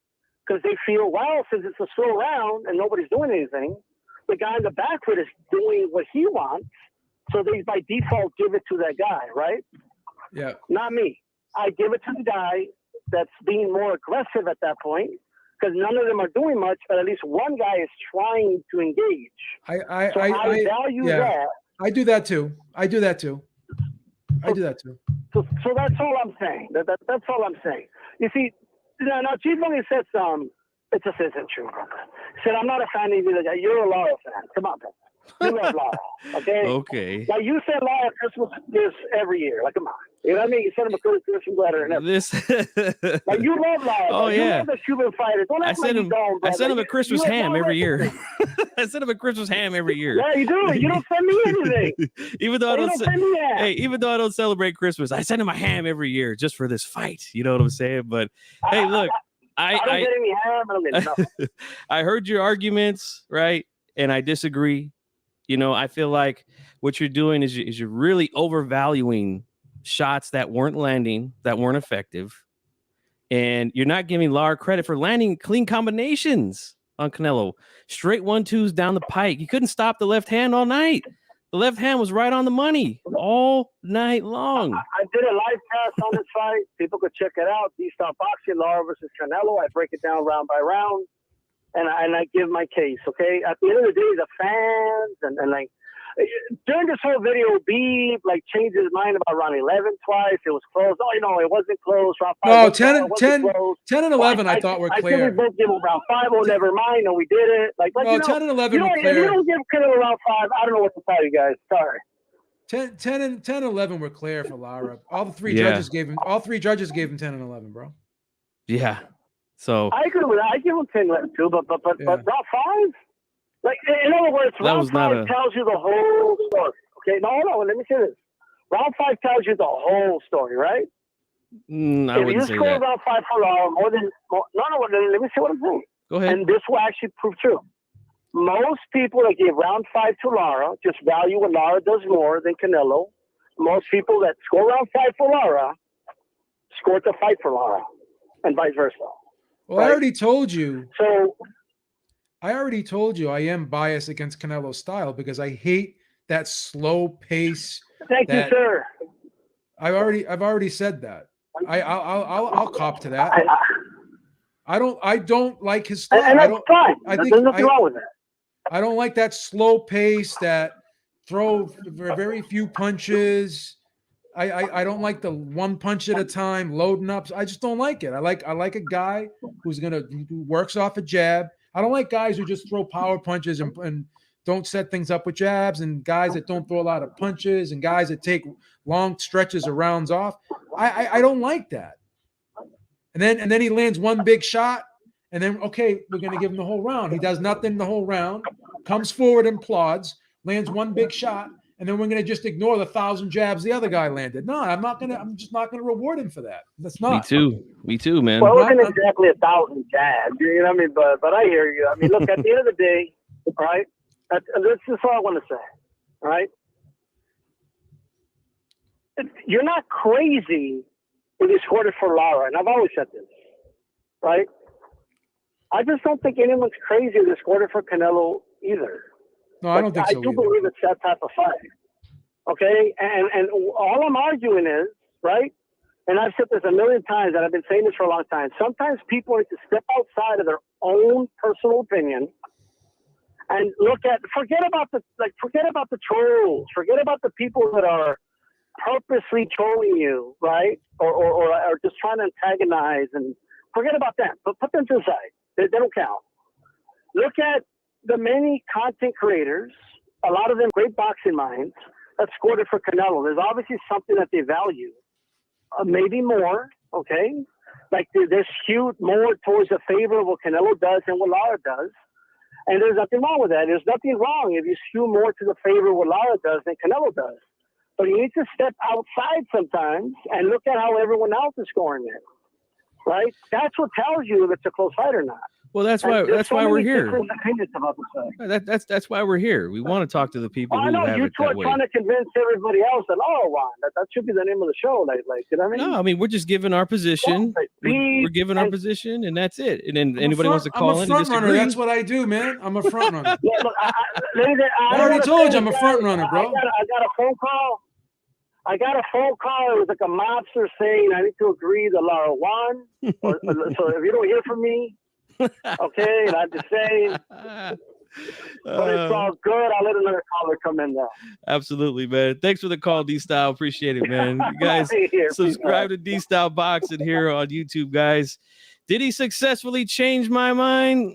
F: because they feel, well, since it's a slow round and nobody's doing anything, the guy on the back foot is doing what he wants. So they by default give it to that guy, right?
B: yeah,
F: Not me. I give it to the guy that's being more aggressive at that point because none of them are doing much, but at least one guy is trying to engage.
B: I
F: value that.
B: I do that too. I do that too.
F: So that's all I'm saying. That's all I'm saying. You see, now Chief only said it just isn't true, brother. He said, I'm not a fan of either guy. You're a Lara fan. Come on, brother. You love Lara, okay?
A: Okay.
F: Like you said Lara Christmas this every year. Like, come on. You know what I mean? You sent him a Christmas letter and everything. Like you love Lara.
A: Oh,
F: you
A: yeah.
F: love the Cuban fighters. Don't
A: I
F: act
A: sent
F: like
A: him.
F: you don't,
A: I
F: brother.
A: sent him a Christmas
F: You
A: ham
F: don't
A: every year.
F: everything.
A: I sent him a Christmas ham every year.
F: Yeah, you do. You don't send me anything.
A: Even though I
F: You
A: don't.
F: don't send me that.
A: Hey, even though I don't celebrate Christmas, I send him a ham every year just for this fight. You know what I'm saying? But hey, look,
F: I don't get any ham. I don't get nothing.
A: I heard your arguments, right? And I disagree. You know, I feel like what you're doing is you're really overvaluing shots that weren't landing, that weren't effective. And you're not giving Lara credit for landing clean combinations on Canelo. Straight 1-2s down the pike. You couldn't stop the left hand all night. The left hand was right on the money all night long.
F: I did a live cast on this fight. People could check it out. D-Star Boxing, Lara versus Canelo. I break it down round by round. And I give my case, okay? At the end of the day, the fans and like during this whole video, Beeb like changed his mind about round 11 twice. It was close. Oh, you know, it wasn't close. Round 5.
B: No,
F: Close.
B: 10 and 11 I thought were
F: I
B: clear.
F: think we both give him round 5. Oh, never mind. No, we did it. Like
B: No,
F: you know,
B: 10 and 11 were
F: If
B: clear.
F: you don't give Canelo round 5, I don't know what to tell you guys. Sorry.
B: 10 and 11 were clear for Lara. All three
A: Yeah.
B: judges gave him 10 and 11, bro.
A: Yeah. So
F: I agree with that. I give him 10 left too, but
B: Yeah.
F: round 5? Like, in other words,
A: That
F: round
A: was not
F: 5 tells you the whole story. Okay, no, let me say this. Round 5 tells you the whole story, right?
A: I
F: If you
A: wouldn't say
F: score
A: that.
F: round 5 for Lara no, let me see what I'm saying.
A: Go ahead.
F: And this will actually prove true. Most people that give round 5 to Lara just value what Lara does more than Canelo. Most people that score round 5 for Lara score to fight for Lara, and vice versa.
B: Well, I already told you.
F: So
B: I am biased against Canelo's style because I hate that slow pace.
F: thank you, sir.
B: I've already said that. I'll cop to that. I don't like his style.
F: And that's fine. There's nothing wrong with that.
B: I don't like that slow pace that throw very few punches. I don't like the one punch at a time loading up. I just don't like it. I like a guy who works off a jab. I don't like guys who just throw power punches and don't set things up with jabs, and guys that don't throw a lot of punches, and guys that take long stretches of rounds off. I don't like that. And then he lands one big shot, and then okay, we're gonna give him the whole round. He does nothing the whole round, comes forward and plods, lands one big shot, and then we're gonna just ignore the 1,000 jabs the other guy landed. No, I'm just not gonna reward him for that. That's not.
A: Me too, man.
F: Well, it wasn't exactly 1,000 jabs, you know what I mean? But I hear you. I mean, look, at the end of the day, all right, this is all I want to say, all right? You're not crazy if you scored it for Lara, and I've always said this, right? I just don't think anyone's crazy if they scored it for Canelo either.
B: No, I don't think so.
F: I do believe it's that type of fight. Okay? And all I'm arguing is, right? And I've said this a million times, and I've been saying this for a long time. Sometimes people need to step outside of their own personal opinion and forget about the trolls. Forget about the people that are purposely trolling you, right? Or are just trying to antagonize, and forget about them. But put them to the side. They don't count. Look at the many content creators, a lot of them great boxing minds, that scored it for Canelo. There's obviously something that they value, maybe more, okay? like they're skewed more towards the favor of what Canelo does and what Lara does. And there's nothing wrong with that. There's nothing wrong if you skew more to the favor of what Lara does than Canelo does. But you need to step outside sometimes and look at how everyone else is scoring it. Right? That's what tells you if it's a close fight or not.
A: Well, that's why we're here. That's why we're here. We want to talk to the people who have it that way.
F: Trying to convince everybody else that that should be the name of the show. Like you know what I mean?
A: No, I mean we're just giving our position. We're giving our position, and that's it. And then anybody wants to call in and disagree.
B: That's what I do, man. I'm a front runner.
F: Yeah, look, I
B: already told you I'm a front runner, bro.
F: I got a phone call. It was like a mobster saying I need to agree that Lara won. So if you don't hear from me, okay, and I'm just saying. But it's all good. I'll let another caller come in now.
A: Absolutely, man. Thanks for the call, D-Style. Appreciate it, man. You guys subscribe to D-Style Boxing here on YouTube, guys. Did he successfully change my mind?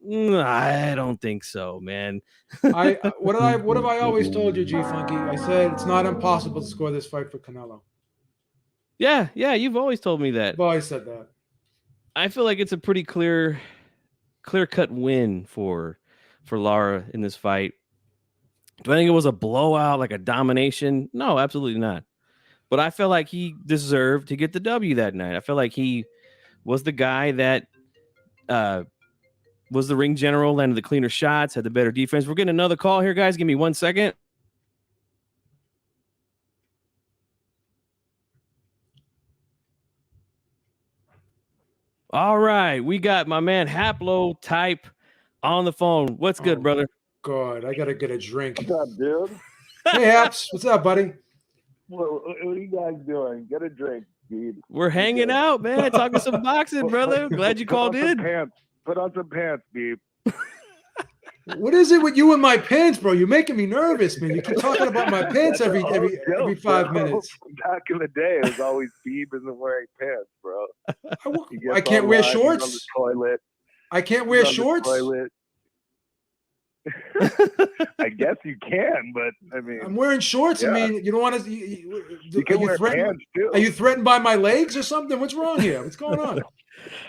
A: I don't think so, man.
B: What have I always told you, G-Funky? I said it's not impossible to score this fight for Canelo.
A: Yeah, you've always told me that.
B: I've always said that.
A: I feel like it's a pretty clear-cut win for Lara in this fight. Do I think it was a blowout, like a domination? No, absolutely not. But I feel like he deserved to get the W that night. I feel like he was the guy that was the ring general, landed the cleaner shots, had the better defense. We're getting another call here, guys. Give me 1 second. All right, we got my man Haplotype on the phone. What's good, brother?
B: God, I gotta get a drink.
G: What's up, dude?
B: Hey, Haps, what's up, buddy?
G: What are you guys doing? Get a drink, dude.
A: We're hanging out, man. Talking some boxing, brother. Glad you called in.
G: Put on some pants, dude.
B: What is it with you and my pants, bro? You're making me nervous, man. You keep talking about my pants every 5 minutes.
G: Back in the day, it was always Beeb isn't wearing pants, bro.
B: I can't wear shorts.
G: On the toilet.
B: I can't wear shorts.
G: I guess you can, but I mean,
B: I'm wearing shorts. Yeah. I mean, you don't want to.
G: You can wear pants too.
B: Are you threatened by my legs or something? What's wrong here? What's going on?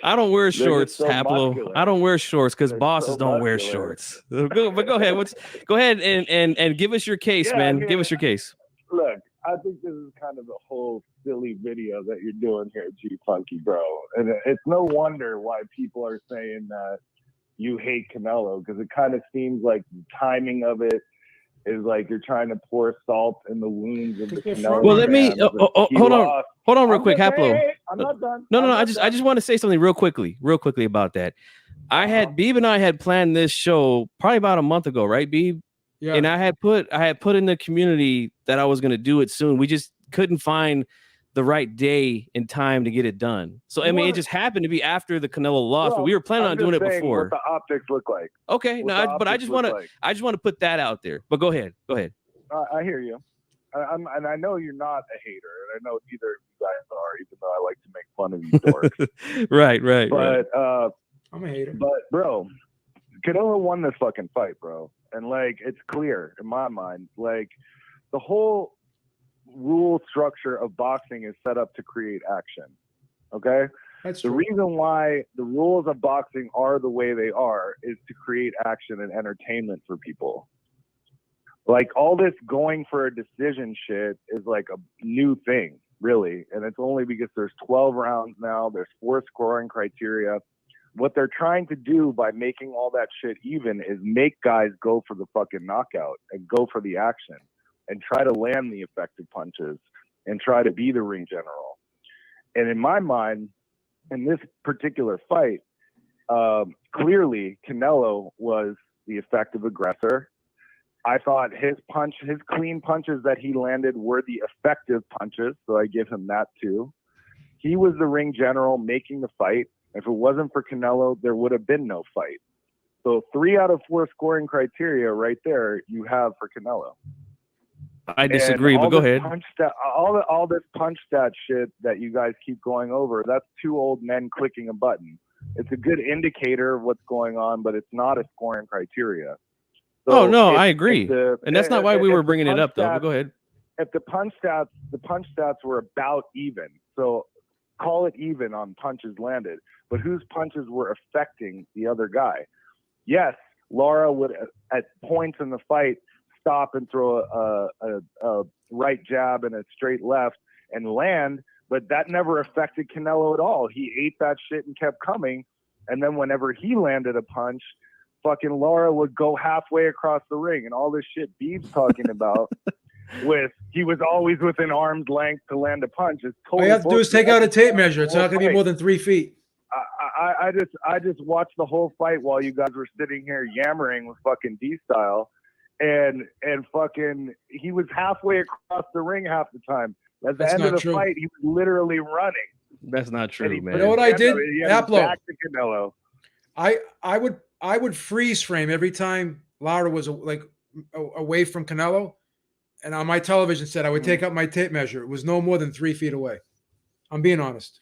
A: I don't wear shorts, Haplo. I don't wear shorts because bosses don't wear shorts. But go ahead. Go ahead and give us your case, man. Give us your case.
G: Look, I think this is kind of a whole silly video that you're doing here, G Funky, bro. And it's no wonder why people are saying that you hate Canelo, because it kind of seems like the timing of it is like you're trying to pour salt in the wounds of the Canelo.
A: Well, let me hold on real quick, Haplo.
G: I'm not done.
A: No. I just want to say something real quickly about that. Beeb and I had planned this show probably about a month ago, right, Beeb? Yeah. And I had put in the community that I was going to do it soon. We just couldn't find the right day and time to get it done. So I mean, it just happened to be after the Canelo loss, but we were planning on doing it before.
G: What the optics look like?
A: Okay, but I just want to put that out there. But go ahead.
G: I hear you. And I know you're not a hater, and I know neither of you guys are, even though I like to make fun of you dorks. Right. But
B: I'm a hater.
G: But bro, Canelo won this fucking fight, bro, and like it's clear in my mind, like the whole rule structure of boxing is set up to create action. Okay?
B: That's
G: the
B: true.
G: reason why the rules of boxing are the way they are is to create action and entertainment for people. Like all this going for a decision shit is like a new thing, really. And it's only because there's 12 rounds now, there's 4 scoring criteria. What they're trying to do by making all that shit even is make guys go for the fucking knockout and go for the action and try to land the effective punches and try to be the ring general. And in my mind, in this particular fight, clearly Canelo was the effective aggressor. I thought his clean punches that he landed were the effective punches, so I give him that too. He was the ring general making the fight. If it wasn't for Canelo, there would have been no fight. So 3 out of 4 scoring criteria right there you have for Canelo.
A: I disagree, but go ahead.
G: All this punch stat shit that you guys keep going over, that's 2 old men clicking a button. It's a good indicator of what's going on, but it's not a scoring criteria.
A: So I agree. And that's not why we were bringing it up, though. But go ahead.
G: if the punch stats were about even, so call it even on punches landed, but whose punches were affecting the other guy? Yes, Lara would at points in the fight stop and throw a right jab and a straight left and land, but that never affected Canelo at all. He ate that shit and kept coming, and then whenever he landed a punch, fucking Lara would go halfway across the ring, and all this shit Beeb's talking about with he was always within arm's length to land a punch. It's totally
B: All you have to do is take out a tape measure. It's not going to be more than 3 feet.
G: I just watched the whole fight while you guys were sitting here yammering with fucking D-Style, and fucking he was halfway across the ring half the time. At the end of the fight, he was literally running.
A: That's not true, man.
B: You know what I did?
G: Back to Canelo.
B: I would freeze frame every time Lara was like away from Canelo, and on my television set I would take out my tape measure. It was no more than 3 feet away. I'm being honest.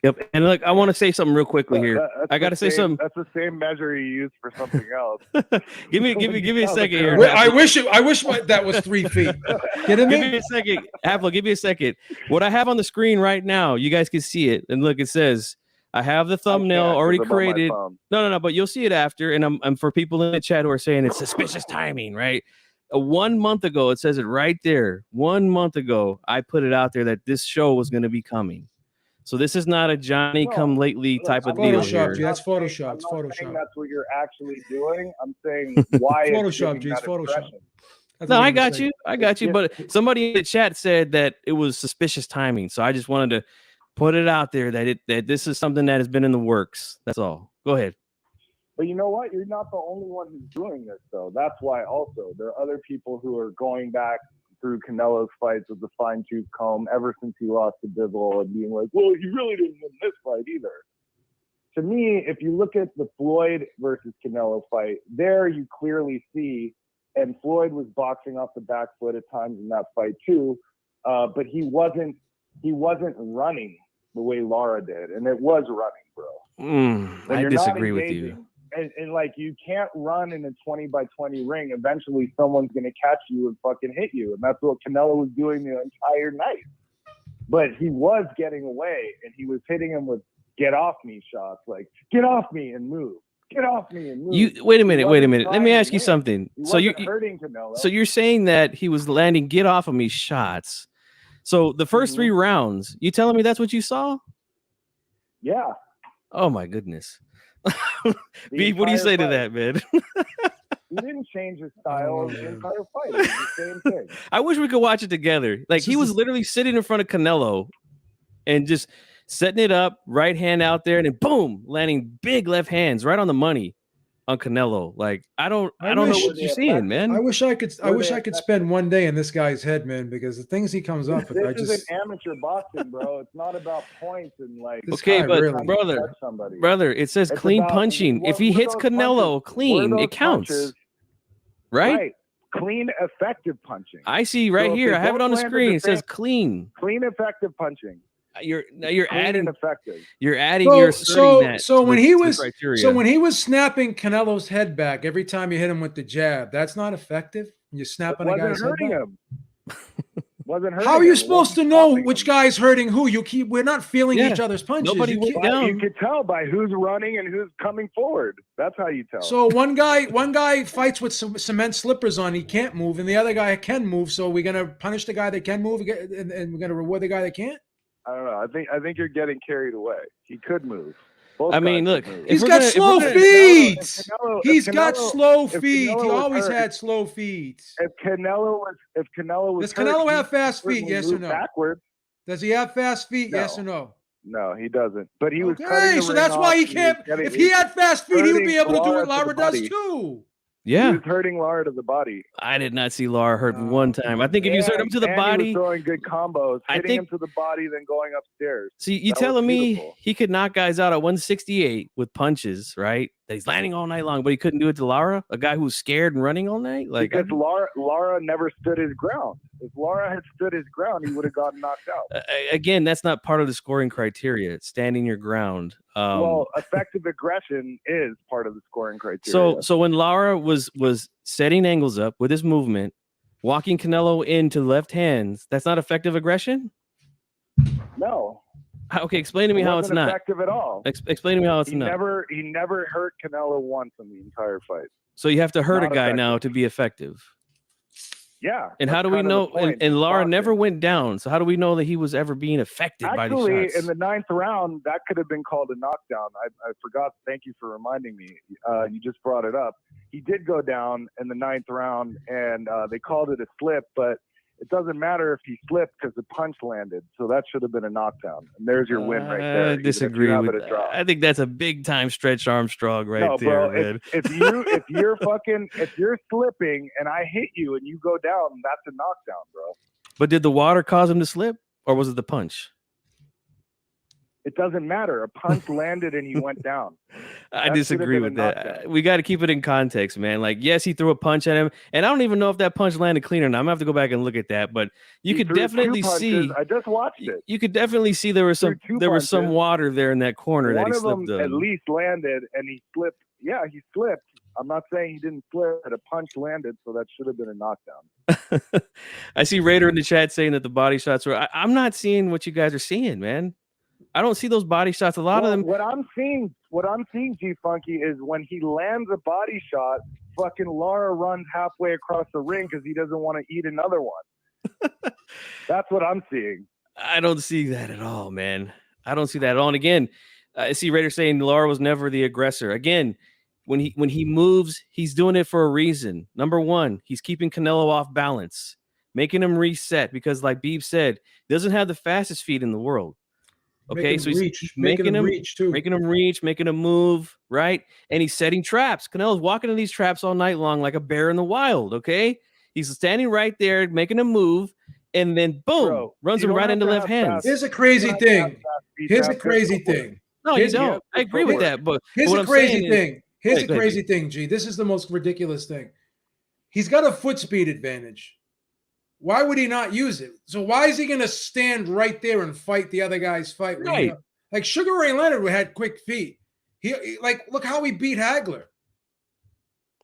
A: Yep. And look, I want to say something real quickly here. I got to say something.
G: That's the same measure you use for something else.
A: give me a second here.
B: I wish that was 3 feet. Give
A: me a second. Apple, give me a second. What I have on the screen right now, you guys can see it. And look, it says, I have the thumbnail already created. No, but you'll see it after. And I'm for people in the chat who are saying it's suspicious timing, right? 1 month ago, it says it right there. 1 month ago, I put it out there that this show was going to be coming. So this is not a Johnny come lately type of deal here.
B: That's Photoshop. It's Photoshop.
G: That's what you're actually doing. I'm saying why
B: Photoshop, G. It's Photoshop.
A: No, I got you. But somebody in the chat said that it was suspicious timing. So I just wanted to put it out there that this is something that has been in the works. That's all. Go ahead.
G: But you know what? You're not the only one who's doing this, though. That's why also there are other people who are going back through Canelo's fights with the fine-tooth comb ever since he lost to Bivol and being like, well, he really didn't win this fight either. To me, if you look at the Floyd versus Canelo fight, there you clearly see, and Floyd was boxing off the back foot at times in that fight too, but he wasn't running the way Lara did, and it was running, bro.
A: I disagree with you.
G: And like, you can't run in a 20 by 20 ring. Eventually someone's going to catch you and fucking hit you. And that's what Canelo was doing the entire night. But he was getting away, and he was hitting him with get off me shots. Like, get off me and move. Get off me and move.
A: Wait a minute. Let me ask you something.
G: So you're hurting Canelo.
A: So you're saying that he was landing get off of me shots. So the first 3 rounds, you telling me that's what you saw?
G: Yeah.
A: Oh my goodness. Beef, what do you say to that, man?
G: He didn't change his style the entire fight. It was the same thing.
A: I wish we could watch it together. Like, he was literally sitting in front of Canelo and just setting it up, right hand out there, and then boom, landing big left hands right on the money on Canelo. Like, I don't know what you're seeing, man.
B: I wish I could spend one day in this guy's head, man, because the things he comes up with,
G: this is an amateur boxing, bro. It's not about points and like.
A: Okay, but really, brother, it says it's clean punching. If he hits Canelo clean, it counts, punches, right?
G: Clean, effective punching.
A: I see right here. I have it on the screen. It says clean,
G: effective punching.
A: You're adding
G: effective.
A: You're adding. You're asserting that.
B: So when he was snapping Canelo's head back every time you hit him with the jab, that's not effective. You're snapping a guy's head back.
G: Wasn't hurting.
B: How are you supposed to know which guy's hurting who? We're not feeling each other's punches.
A: Nobody went down.
G: You could tell by who's running and who's coming forward. That's how you tell.
B: So one guy fights with some cement slippers on. He can't move, and the other guy can move. So we're gonna punish the guy that can move, and we're gonna reward the guy that can't.
G: I don't know. I think you're getting carried away. He could move.
A: I mean, look,
B: he's got slow feet. He's got slow feet. He always had slow feet.
G: If Canelo was
B: does Canelo have fast feet? Yes or no?
G: Backwards.
B: Does he have fast feet?
G: No.
B: Yes or no?
G: No, he doesn't. But he was.
B: Okay, so that's why he can't. If he had fast feet, he would be able to do what Lara does too.
A: Yeah,
G: he was hurting Lara to the body.
A: I did not see Lara hurt one time. I think if you hurt him to the body,
G: he was throwing good combos, hitting him to the body, then going upstairs.
A: See, you telling me he could knock guys out at 168 with punches, right? That he's landing all night long, but he couldn't do it to Lara, a guy who's scared and running all night. Like,
G: because Lara never stood his ground. If Lara had stood his ground, he would have gotten knocked out.
A: Again, that's not part of the scoring criteria. Standing your ground.
G: Well, effective aggression is part of the scoring criteria.
A: So when Lara was setting angles up with his movement, walking Canelo into left hands, that's not effective aggression?
G: No.
A: Okay, explain to me
G: It
A: how it's
G: wasn't
A: not.
G: effective at all.
A: Explain to me how it's
G: He
A: not.
G: never hurt Canelo once in the entire fight.
A: So you have to hurt
G: Not
A: a guy
G: effective.
A: now to be effective.
G: Yeah.
A: And how
G: that's
A: do we
G: kind of
A: know?
G: the point.
A: And Lara
G: Boxing.
A: never went down. So how do we know that he was ever being affected by these
G: Actually,
A: shots?
G: in the 9th round, that could have been called a knockdown. I forgot. Thank you for reminding me. You just brought it up. He did go down in the 9th round, and they called it a slip, but it doesn't matter if he slipped because the punch landed. So that should have been a knockdown. And there's your win right there.
A: I disagree
G: even if you have
A: with
G: it a draw.
A: I think that's a big time Stretch Armstrong right
G: No,
A: there,
G: bro.
A: man.
G: If you're slipping and I hit you and you go down, that's a knockdown, bro.
A: But did the water cause him to slip, or was it the punch?
G: It doesn't matter. A punch landed and you went down.
A: I
G: That
A: disagree
G: should have
A: with
G: been a
A: that.
G: knockdown.
A: We got to keep it in context, man. Like, yes, he threw a punch at him, and I don't even know if that punch landed clean or not. I'm gonna have to go back and look at that, but you
G: He
A: could
G: threw two
A: definitely
G: punches.
A: see.
G: I just watched it.
A: You could definitely see there was some
G: Threw two
A: was some
G: punches.
A: water there in that corner that
G: One
A: he
G: of them
A: slipped
G: at
A: on.
G: least landed and he slipped. Yeah, he slipped. I'm not saying he didn't slip, but a punch landed, so that should have been a knockdown.
A: I see Raider in the chat saying that the body shots were. I'm not seeing what you guys are seeing, man. I don't see those body shots. A lot of them.
G: What I'm seeing, G Funky, is when he lands a body shot, fucking Lara runs halfway across the ring because he doesn't want to eat another one. That's what I'm seeing.
A: I don't see that at all, man. I don't see that at all. And again, I see Raider saying Lara was never the aggressor. Again, when he moves, he's doing it for a reason. Number one, he's keeping Canelo off balance, making him reset because, like Beeb said, doesn't have the fastest feet in the world. Okay, so he's making him reach too, making him reach, making him move, right? And he's setting traps. Canelo's walking in these traps all night long like a bear in the wild. Okay, he's standing right there, making him move, and then boom, runs him right into left hands.
B: Here's a crazy thing. Here's a crazy thing.
A: No, you don't. I agree with that, but
B: here's
A: what
B: a
A: I'm
B: crazy
A: saying
B: thing. Here's a
A: go ahead,
B: crazy thing, G. This is the most ridiculous thing. He's got a foot speed advantage. Why would he not use it? So why is he going to stand right there and fight the other guy's fight?
A: Right.
B: Like Sugar Ray Leonard had quick feet. He like look how he beat Hagler.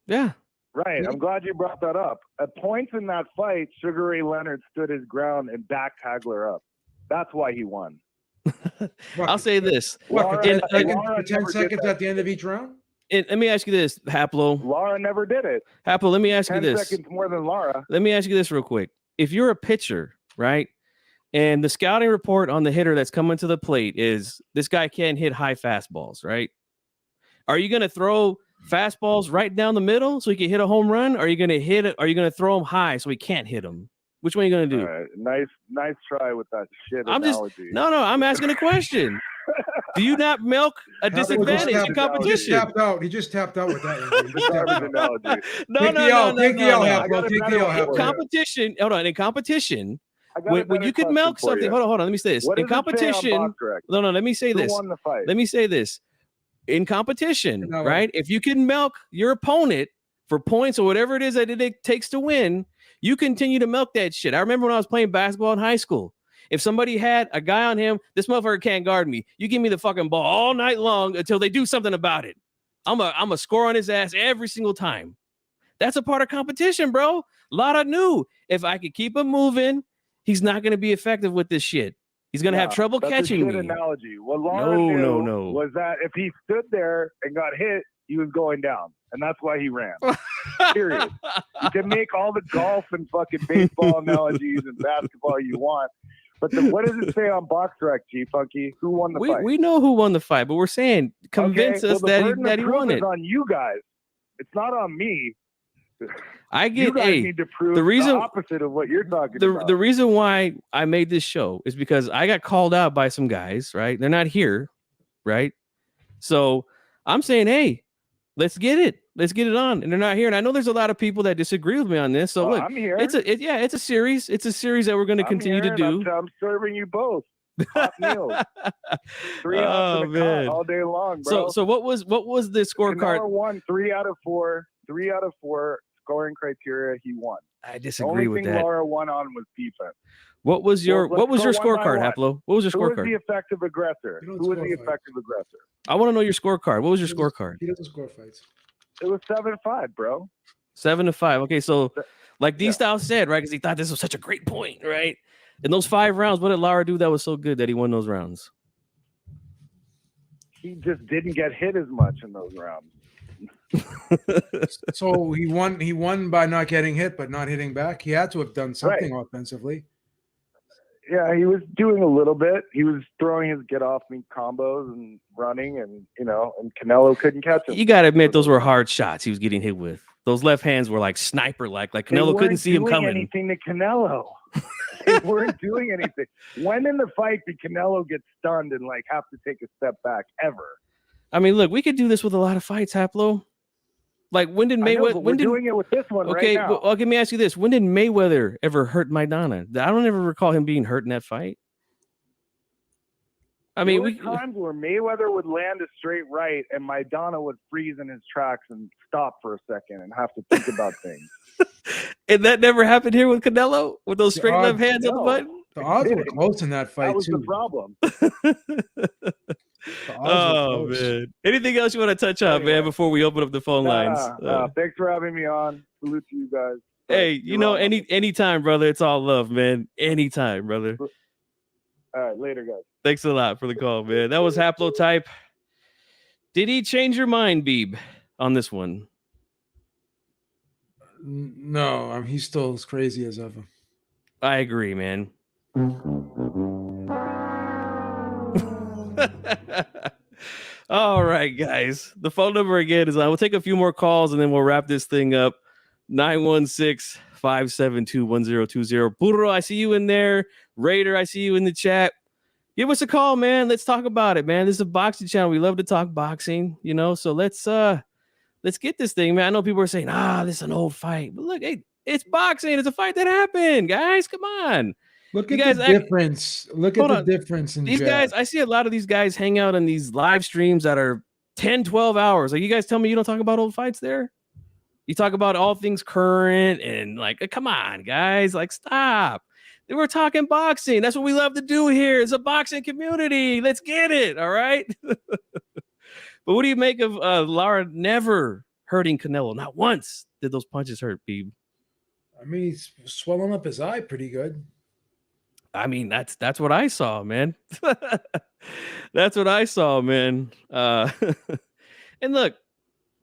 A: Yeah.
G: Right. I'm glad you brought that up. At points in that fight, Sugar Ray Leonard stood his ground and backed Hagler up. That's why he won.
A: I'll say this.
B: What, for 10 seconds at the end of each round?
A: And let me ask you this, Haplo.
G: Lara never did it.
A: Haplo, let me ask you
G: 10
A: this.
G: seconds more than Lara.
A: Let me ask you this real quick. If you're a pitcher, right, and the scouting report on the hitter that's coming to the plate is this guy can't hit high fastballs, right? Are you going to throw fastballs right down the middle so he can hit a home run? Or are you going to hit it? Are you going to throw him high so he can't hit him? Which one are you going to do?
G: All right. Nice try with that shit analogy.
A: No, I'm asking a question. Do you not milk a disadvantage in competition?
B: He just tapped out with that.
A: No.
B: Take the L, Haplo. Take the L, Haplo.
A: Competition. Hold on. In competition, when you could milk something, hold on. Let me say this. In competition, no. Let me say this.
G: Who won the fight?
A: Let me say this. In competition, right? If you can milk your opponent for points or whatever it is that it takes to win, you continue to milk that shit. I remember when I was playing basketball in high school. If somebody had a guy on him, this motherfucker can't guard me. You give me the fucking ball all night long until they do something about it. I'm a score on his ass every single time. That's a part of competition, bro. Lara knew if I could keep him moving, he's not going to be effective with this shit. He's going to have trouble catching me.
G: Analogy. What Lara knew was that if he stood there and got hit, he was going down. And that's why he ran. Period. You can make all the golf and fucking baseball analogies and basketball you want. But what does it say on Box Rec, G Funky? Who won the fight?
A: We know who won the fight, but we're saying convince us that he won it.
G: It's on you guys. It's not on me.
A: I get
G: you guys need to prove the opposite of what you're talking about.
A: The reason why I made this show is because I got called out by some guys, right? They're not here, right? So I'm saying, hey, let's get it. Let's get it on. And they're not here. And I know there's a lot of people that disagree with me on this. So look,
G: I'm here.
A: It's a series. It's a series that we're going to continue to do.
G: I'm serving you both hot meals. 3 hours all day long, bro.
A: So what was the scorecard?
G: Canelo won 3 out of 4. 3 out of 4 scoring criteria. He won.
A: I disagree with that.
G: The only thing Lara won on was defense.
A: What was your scorecard, Haplo? What was your scorecard?
G: Who was the effective aggressor? Who was the effective aggressor?
A: I want to know your scorecard. What was your scorecard?
B: He doesn't score fights.
G: It was 7-5, bro.
A: 7-5. Okay, so Like D-Style said, right? Because he thought this was such a great point, right? In those 5 rounds, what did Lara do that was so good that he won those rounds?
G: He just didn't get hit as much in those rounds.
B: So he won by not getting hit, but not hitting back. He had to have done something offensively.
G: Yeah, he was doing a little bit. He was throwing his get off me combos and running, and and Canelo couldn't catch him.
A: You got to admit, those were hard shots he was getting hit with. Those left hands were like sniper-like. Like Canelo couldn't see him coming.
G: Anything to Canelo. They weren't doing anything. When in the fight did Canelo get stunned and like have to take a step back ever?
A: I mean, look, we could do this with a lot of fights, Haplo. Like when did Mayweather?
G: We're doing it with this one right now.
A: Well, let me ask you this: when did Mayweather ever hurt Maidana? I don't ever recall him being hurt in that fight. I mean,
G: there were times where Mayweather would land a straight right and Maidana would freeze in his tracks and stop for a second and have to think about things.
A: And that never happened here with Canelo with those straight left hands on the button.
B: The odds were close in that fight.
G: That was
B: too.
G: the problem.
A: Oh man! Anything else you want to touch on, man, before we open up the phone lines?
G: Thanks for having me on. Salute to you guys.
A: Hey, anytime, brother. It's all love, man. Anytime, brother.
G: All right, later, guys.
A: Thanks a lot for the call, man. That was Haplotype. Did he change your mind, Beeb, on this one?
B: No, he's still as crazy as ever.
A: I agree, man. All right, guys. The phone number again is we'll take a few more calls and then we'll wrap this thing up. 916-572-1020. Burro, I see you in there. Raider, I see you in the chat. Give us a call, man. Let's talk about it, man. This is a boxing channel. We love to talk boxing, so let's get this thing, man. I know people are saying, this is an old fight. But look, hey, it's boxing. It's a fight that happened, guys. Come on.
B: Look at the difference. Look at the difference in
A: these guys. I see a lot of these guys hang out on these live streams that are 10, 12 hours. Like, you guys tell me you don't talk about old fights there? You talk about all things current and like, come on, guys. Like, stop. We're talking boxing. That's what we love to do here. It's a boxing community. Let's get it. All right. But what do you make of Lara never hurting Canelo? Not once did those punches hurt, Beeb.
B: I mean, he's swelling up his eye pretty good.
A: I mean, that's what I saw, man. That's what I saw, man. And look,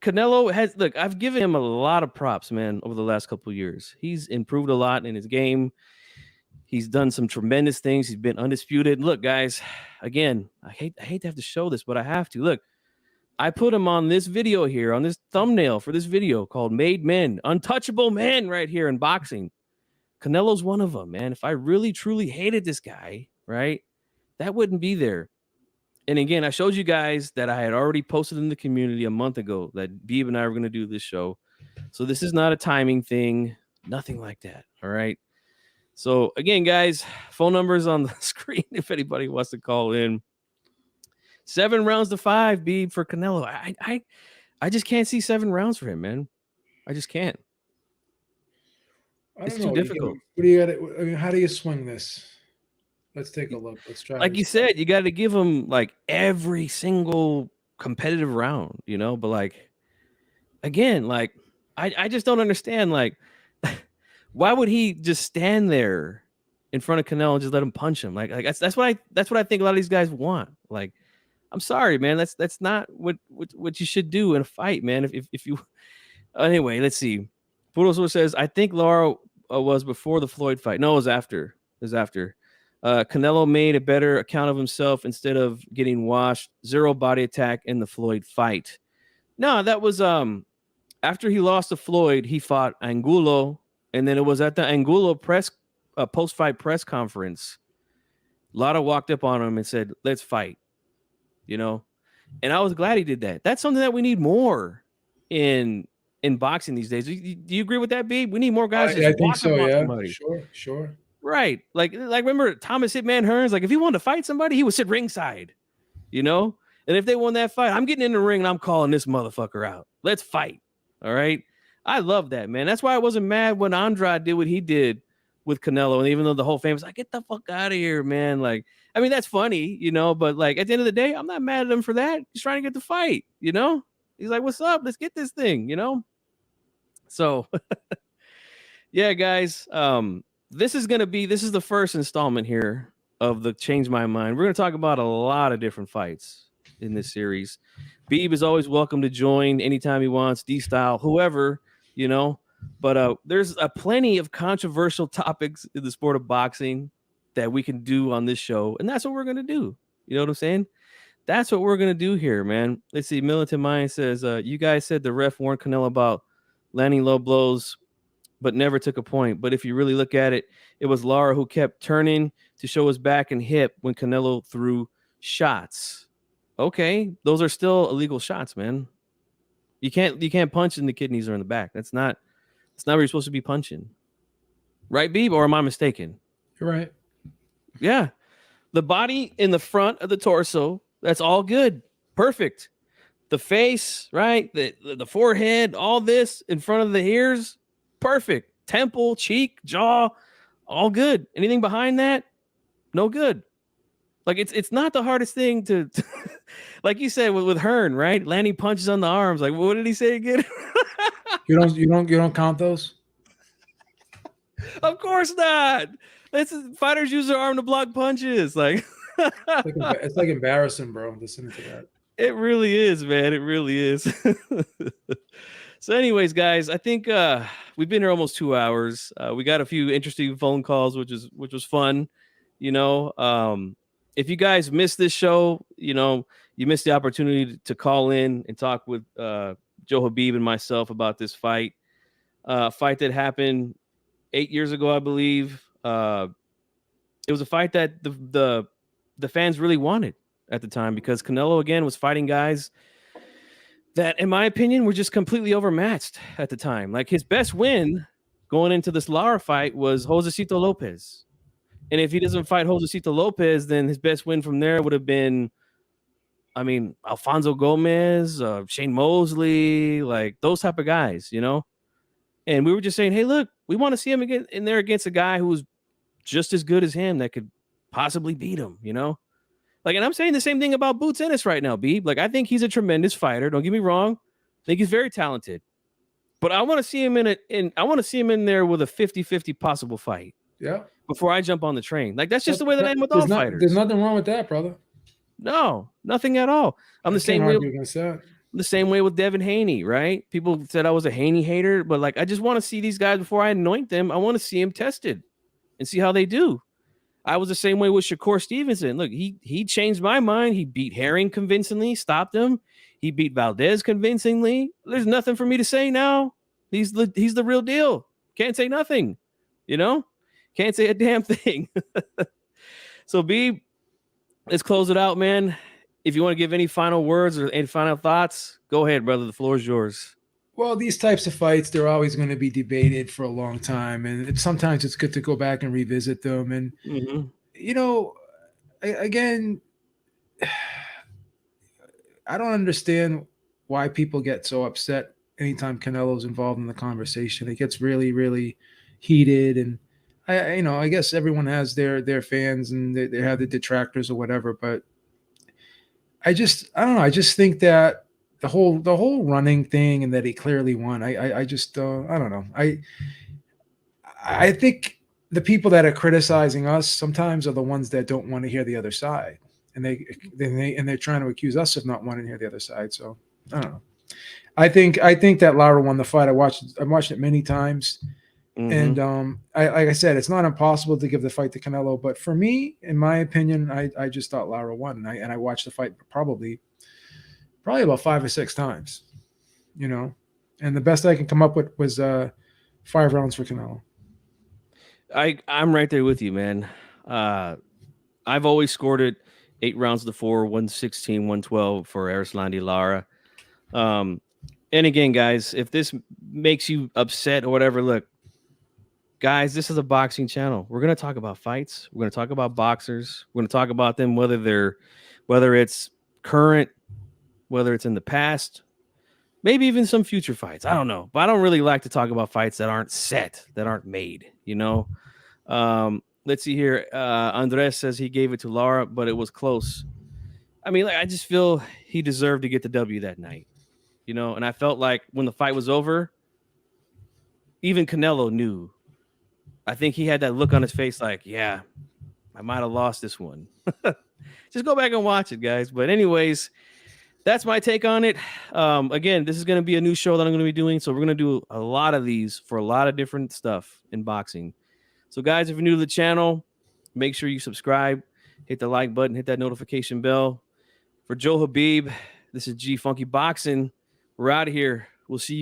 A: Canelo I've given him a lot of props, man, over the last couple of years. He's improved a lot in his game. He's done some tremendous things. He's been undisputed. Look, guys, again, I hate to have to show this, but I have to. Look, I put him on this video here, on this thumbnail for this video called Made Men, Untouchable Men right here in boxing. Canelo's one of them, man. If I really, truly hated this guy, right, that wouldn't be there. And again, I showed you guys that I had already posted in the community a month ago that Beeb and I were going to do this show. So this is not a timing thing, nothing like that, all right? So again, guys, phone numbers on the screen if anybody wants to call in. 7 rounds to 5, Beeb, for Canelo. I just can't see 7 rounds for him, man. I just can't. It's too difficult.
B: What do you got? I mean, how do you swing this? Let's take a look. Let's try.
A: Like you said, you got to give him like every single competitive round, But like, again, like I just don't understand. Like, why would he just stand there in front of Canelo and just let him punch him? Like that's what I think a lot of these guys want. Like, I'm sorry, man. That's not what you should do in a fight, man. If you anyway, let's see. Poodle says, I think Lara was before the Floyd fight. No, it was after. Canelo made a better account of himself instead of getting washed. 0 body attack in the Floyd fight. No, that was after he lost to Floyd, he fought Angulo, and then it was at the Angulo post-fight press conference. Lara walked up on him and said, let's fight. And I was glad he did that. That's something that we need more in boxing these days. Do you agree with that, Beeb? We need more guys.
B: I think so. Yeah,
A: somebody.
B: Sure.
A: Right. Like remember Thomas Hitman Hearns? Like if he wanted to fight somebody, he would sit ringside. And if they won that fight, I'm getting in the ring and I'm calling this motherfucker out. Let's fight. All right. I love that, man. That's why I wasn't mad when Andrade did what he did with Canelo. And even though the whole fame was like, get the fuck out of here, man. Like, I mean, that's funny, but like at the end of the day, I'm not mad at him for that. He's trying to get the fight, He's like, what's up? Let's get this thing, So Yeah, guys. This is the first installment here of the Change My Mind. We're gonna talk about a lot of different fights in this series. Beeb is always welcome to join anytime he wants, D style, whoever, you know. But there's plenty of controversial topics in the sport of boxing that we can do on this show, and that's what we're gonna do. You know what I'm saying? That's what we're gonna do here, man. Let's see. Militant Mind says, you guys said the ref warned Canelo about landing low blows, but never took a point. But if you really look at it, it was Lara who kept turning to show his back and hip when Canelo threw shots. Okay, those are still illegal shots, man. You can't punch in the kidneys or in the back. That's not where you're supposed to be punching. Right, Beeb? Or am I mistaken?
B: You're right.
A: Yeah. The body in the front of the torso, that's all good. Perfect. The face, right? The forehead, all this in front of the ears, perfect. Temple, cheek, jaw, all good. Anything behind that, no good. Like it's not the hardest thing to like you said with Hearn, right? Landing punches on the arms. Like, what did he say again?
B: You don't count those?
A: Of course not. Fighters use their arm to block punches. Like
B: It's like embarrassing, bro, listening to that.
A: It really is, man. It really is. So, anyways, guys, I think we've been here almost 2 hours. We got a few interesting phone calls, which was fun. You know, if you guys missed this show, you know, you missed the opportunity to call in and talk with Joe Habib and myself about this fight. Fight that happened 8 years ago, I believe. It was a fight that the fans really wanted at the time because Canelo again was fighting guys that, in my opinion, were just completely overmatched at the time. Like his best win going into this Lara fight was Josecito Lopez. And if he doesn't fight Josecito Lopez, then his best win from there would have been, I mean, Alfonso Gomez, Shane Mosley, like those type of guys, you know? And we were just saying, hey, look, we want to see him again in there against a guy who's just as good as him that could possibly beat him, you know? Like, and I'm saying the same thing about Boots Ennis right now, Beeb. Like, I think he's a tremendous fighter. Don't get me wrong. I think he's very talented. But I want to see him in there with a 50-50 possible fight.
B: Yeah.
A: Before I jump on the train. Like, that's just the way that I am with all fighters.
B: There's nothing wrong with that, brother.
A: No, nothing at all. I'm the same way. The same way with Devin Haney, right? People said I was a Haney hater, but like I just want to see these guys before I anoint them. I want to see them tested and see how they do. I was the same way with Shakur Stevenson. Look, he changed my mind. He beat Herring convincingly, stopped him. He beat Valdez convincingly. There's nothing for me to say now. He's the real deal. Can't say nothing, you know? Can't say a damn thing. So, B, let's close it out, man. If you want to give any final words or any final thoughts, go ahead, brother. The floor is yours.
B: Well, these types of fights, they're always going to be debated for a long time. And sometimes it's good to go back and revisit them. And, you know, again, I don't understand why people get so upset anytime Canelo's involved in the conversation. It gets really, really heated. And, I guess everyone has their fans and they have the detractors or whatever. But I don't know. I just think that the whole running thing and that he clearly won. I just I don't know. I think the people that are criticizing us sometimes are the ones that don't want to hear the other side, and they're trying to accuse us of not wanting to hear the other side. So I don't know. I think that Lara won the fight. I watched it many times, and like I said, it's not impossible to give the fight to Canelo, but for me, in my opinion, I just thought Lara won, and I watched the fight probably about 5 or 6 times, you know, and the best I can come up with was 5 rounds for Canelo.
A: I'm right there with you, man. I've always scored it 8 rounds to 4, 116, 112 for Erislandy Lara. And again, guys, if this makes you upset or whatever, look, guys, this is a boxing channel. We're going to talk about fights. We're going to talk about boxers. We're going to talk about them, whether it's current, whether it's in the past, maybe even some future fights. I don't know. But I don't really like to talk about fights that aren't set, that aren't made, you know? Let's see here. Andres says he gave it to Lara, but it was close. I mean, like, I just feel he deserved to get the W that night, you know? And I felt like when the fight was over, even Canelo knew, I think he had that look on his face like, yeah, I might have lost this one. Just go back and watch it, guys. But anyways, that's my take on it. Again, this is going to be a new show that I'm going to be doing. So we're going to do a lot of these for a lot of different stuff in boxing. So guys, if you're new to the channel, make sure you subscribe, hit the like button, hit that notification bell. For Joe Habib, this is G Funky Boxing. We're out of here. We'll see you.